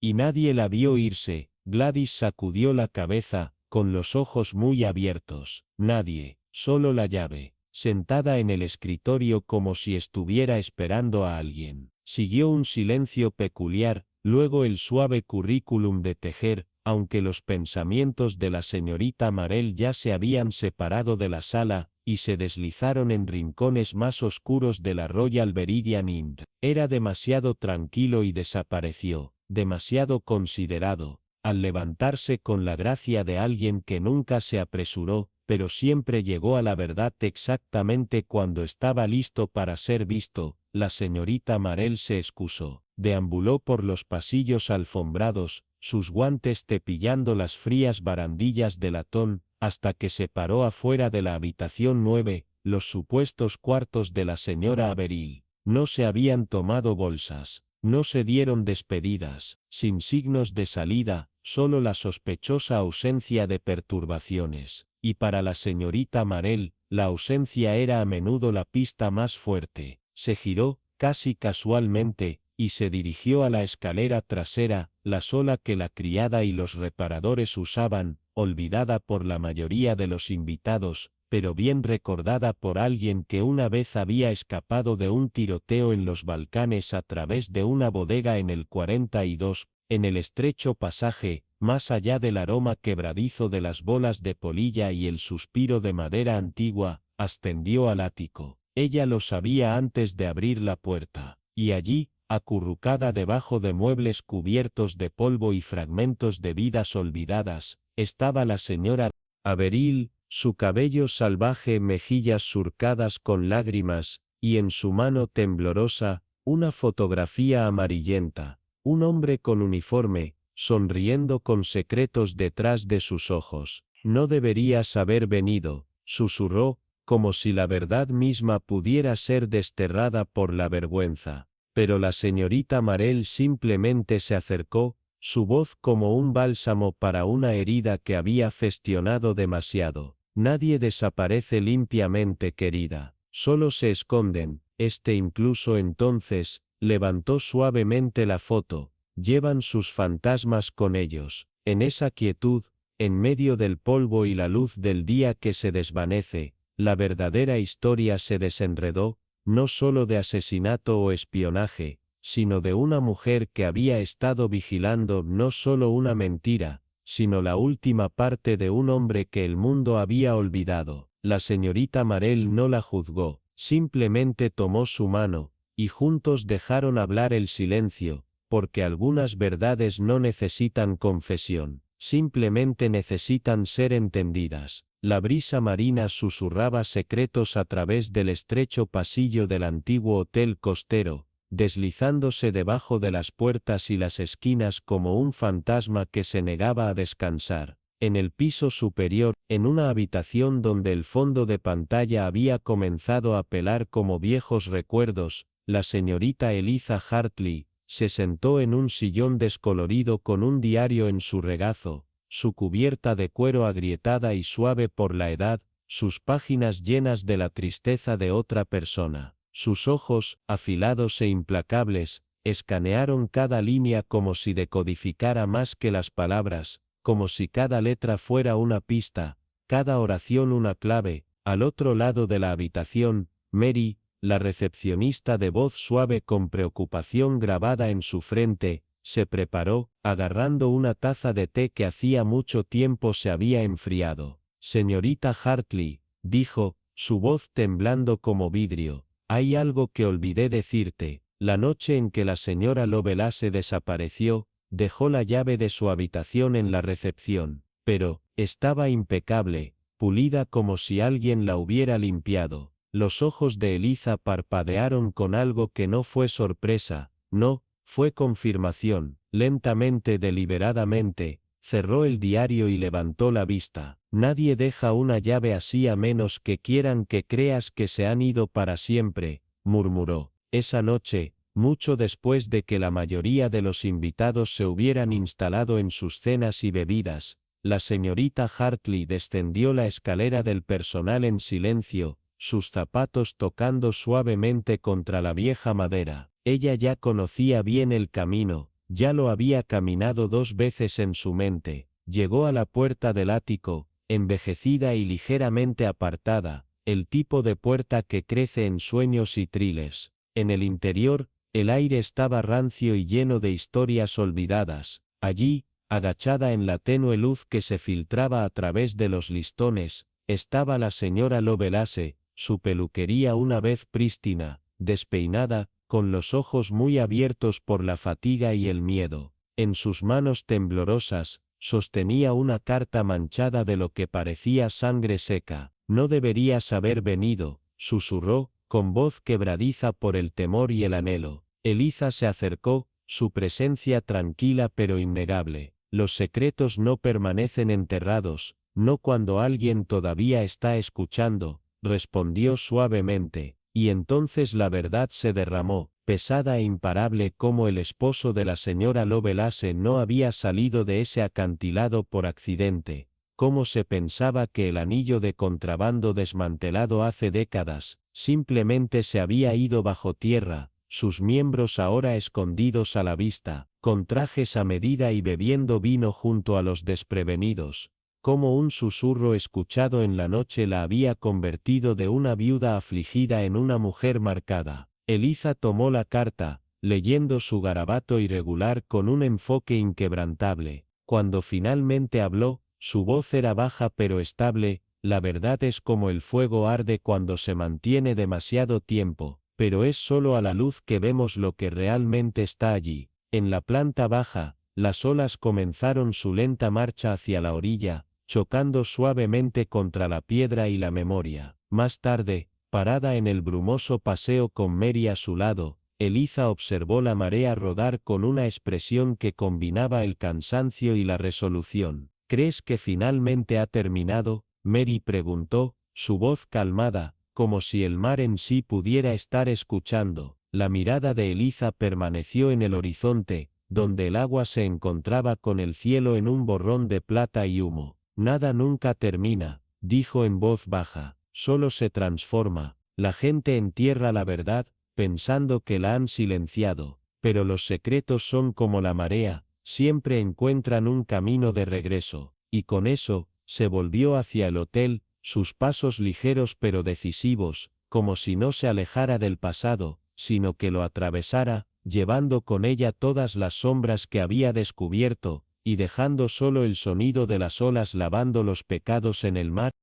Y nadie la vio irse. Gladys sacudió la cabeza, con los ojos muy abiertos. Nadie, solo la llave, sentada en el escritorio como si estuviera esperando a alguien. Siguió un silencio peculiar, luego el suave currículum de tejer, aunque los pensamientos de la señorita Marell ya se habían separado de la sala, y se deslizaron en rincones más oscuros de la Royal Veridian Inn. Era demasiado tranquilo y desapareció, demasiado considerado, al levantarse con la gracia de alguien que nunca se apresuró, pero siempre llegó a la verdad exactamente cuando estaba listo para ser visto. La señorita Marell se excusó, deambuló por los pasillos alfombrados, sus guantes cepillando las frías barandillas de latón, hasta que se paró afuera de la habitación 9, los supuestos cuartos de la señora Averill. No se habían tomado bolsas, no se dieron despedidas, sin signos de salida, solo la sospechosa ausencia de perturbaciones. Y para la señorita Marell, la ausencia era a menudo la pista más fuerte. Se giró, casi casualmente, y se dirigió a la escalera trasera, la sola que la criada y los reparadores usaban, olvidada por la mayoría de los invitados, pero bien recordada por alguien que una vez había escapado de un tiroteo en los Balcanes a través de una bodega en el 42, en el estrecho pasaje, más allá del aroma quebradizo de las bolas de polilla y el suspiro de madera antigua, ascendió al ático. Ella lo sabía antes de abrir la puerta, y allí, acurrucada debajo de muebles cubiertos de polvo y fragmentos de vidas olvidadas, estaba la señora Averill, su cabello salvaje, mejillas surcadas con lágrimas, y en su mano temblorosa, una fotografía amarillenta, un hombre con uniforme, sonriendo con secretos detrás de sus ojos. «No deberías haber venido», susurró, como si la verdad misma pudiera ser desterrada por la vergüenza. Pero la señorita Marell simplemente se acercó, su voz como un bálsamo para una herida que había festionado demasiado. «Nadie desaparece limpiamente, querida. Solo se esconden». Incluso entonces, levantó suavemente la foto. «Llevan sus fantasmas con ellos». En esa quietud, en medio del polvo y la luz del día que se desvanece, la verdadera historia se desenredó, no solo de asesinato o espionaje, sino de una mujer que había estado vigilando no solo una mentira, sino la última parte de un hombre que el mundo había olvidado. La señorita Marell no la juzgó, simplemente tomó su mano, y juntos dejaron hablar el silencio, porque algunas verdades no necesitan confesión, simplemente necesitan ser entendidas. La brisa marina susurraba secretos a través del estrecho pasillo del antiguo hotel costero, deslizándose debajo de las puertas y las esquinas como un fantasma que se negaba a descansar. En el piso superior, en una habitación donde el fondo de pantalla había comenzado a pelar como viejos recuerdos, la señorita Eliza Hartley se sentó en un sillón descolorido con un diario en su regazo, su cubierta de cuero agrietada y suave por la edad, sus páginas llenas de la tristeza de otra persona. Sus ojos, afilados e implacables, escanearon cada línea como si decodificara más que las palabras, como si cada letra fuera una pista, cada oración una clave. Al otro lado de la habitación, Mary, la recepcionista de voz suave con preocupación grabada en su frente, se preparó, agarrando una taza de té que hacía mucho tiempo se había enfriado. Señorita Hartley, dijo, su voz temblando como vidrio, hay algo que olvidé decirte. La noche en que la señora Lovelace desapareció, dejó la llave de su habitación en la recepción, pero, estaba impecable, pulida como si alguien la hubiera limpiado. Los ojos de Eliza parpadearon con algo que no fue sorpresa, no, fue confirmación. Lentamente, deliberadamente, cerró el diario y levantó la vista. Nadie deja una llave así a menos que quieran que creas que se han ido para siempre, murmuró. Esa noche, mucho después de que la mayoría de los invitados se hubieran instalado en sus cenas y bebidas, la señorita Hartley descendió la escalera del personal en silencio, sus zapatos tocando suavemente contra la vieja madera. Ella ya conocía bien el camino, ya lo había caminado 2 veces en su mente. Llegó a la puerta del ático, envejecida y ligeramente apartada, el tipo de puerta que crece en sueños y triles. En el interior, el aire estaba rancio y lleno de historias olvidadas. Allí, agachada en la tenue luz que se filtraba a través de los listones, estaba la señora Lovelace, su peluquería una vez prístina, despeinada, con los ojos muy abiertos por la fatiga y el miedo. En sus manos temblorosas, sostenía una carta manchada de lo que parecía sangre seca. No deberías haber venido, susurró, con voz quebradiza por el temor y el anhelo. Eliza se acercó, su presencia tranquila pero innegable. Los secretos no permanecen enterrados, no cuando alguien todavía está escuchando, respondió suavemente, y entonces la verdad se derramó, pesada e imparable como el esposo de la señora Lovelace no había salido de ese acantilado por accidente, como se pensaba que el anillo de contrabando desmantelado hace décadas, simplemente se había ido bajo tierra, sus miembros ahora escondidos a la vista, con trajes a medida y bebiendo vino junto a los desprevenidos, como un susurro escuchado en la noche la había convertido de una viuda afligida en una mujer marcada. Eliza tomó la carta, leyendo su garabato irregular con un enfoque inquebrantable. Cuando finalmente habló, su voz era baja pero estable. La verdad es como el fuego arde cuando se mantiene demasiado tiempo, pero es solo a la luz que vemos lo que realmente está allí. En la planta baja, las olas comenzaron su lenta marcha hacia la orilla, chocando suavemente contra la piedra y la memoria. Más tarde, parada en el brumoso paseo con Mary a su lado, Eliza observó la marea rodar con una expresión que combinaba el cansancio y la resolución. ¿Crees que finalmente ha terminado?, Mary preguntó, su voz calmada, como si el mar en sí pudiera estar escuchando. La mirada de Eliza permaneció en el horizonte, donde el agua se encontraba con el cielo en un borrón de plata y humo. Nada nunca termina, dijo en voz baja, solo se transforma. La gente entierra la verdad, pensando que la han silenciado, pero los secretos son como la marea, siempre encuentran un camino de regreso. Y con eso, se volvió hacia el hotel, sus pasos ligeros pero decisivos, como si no se alejara del pasado, sino que lo atravesara, llevando con ella todas las sombras que había descubierto, y dejando solo el sonido de las olas lavando los pecados en el mar.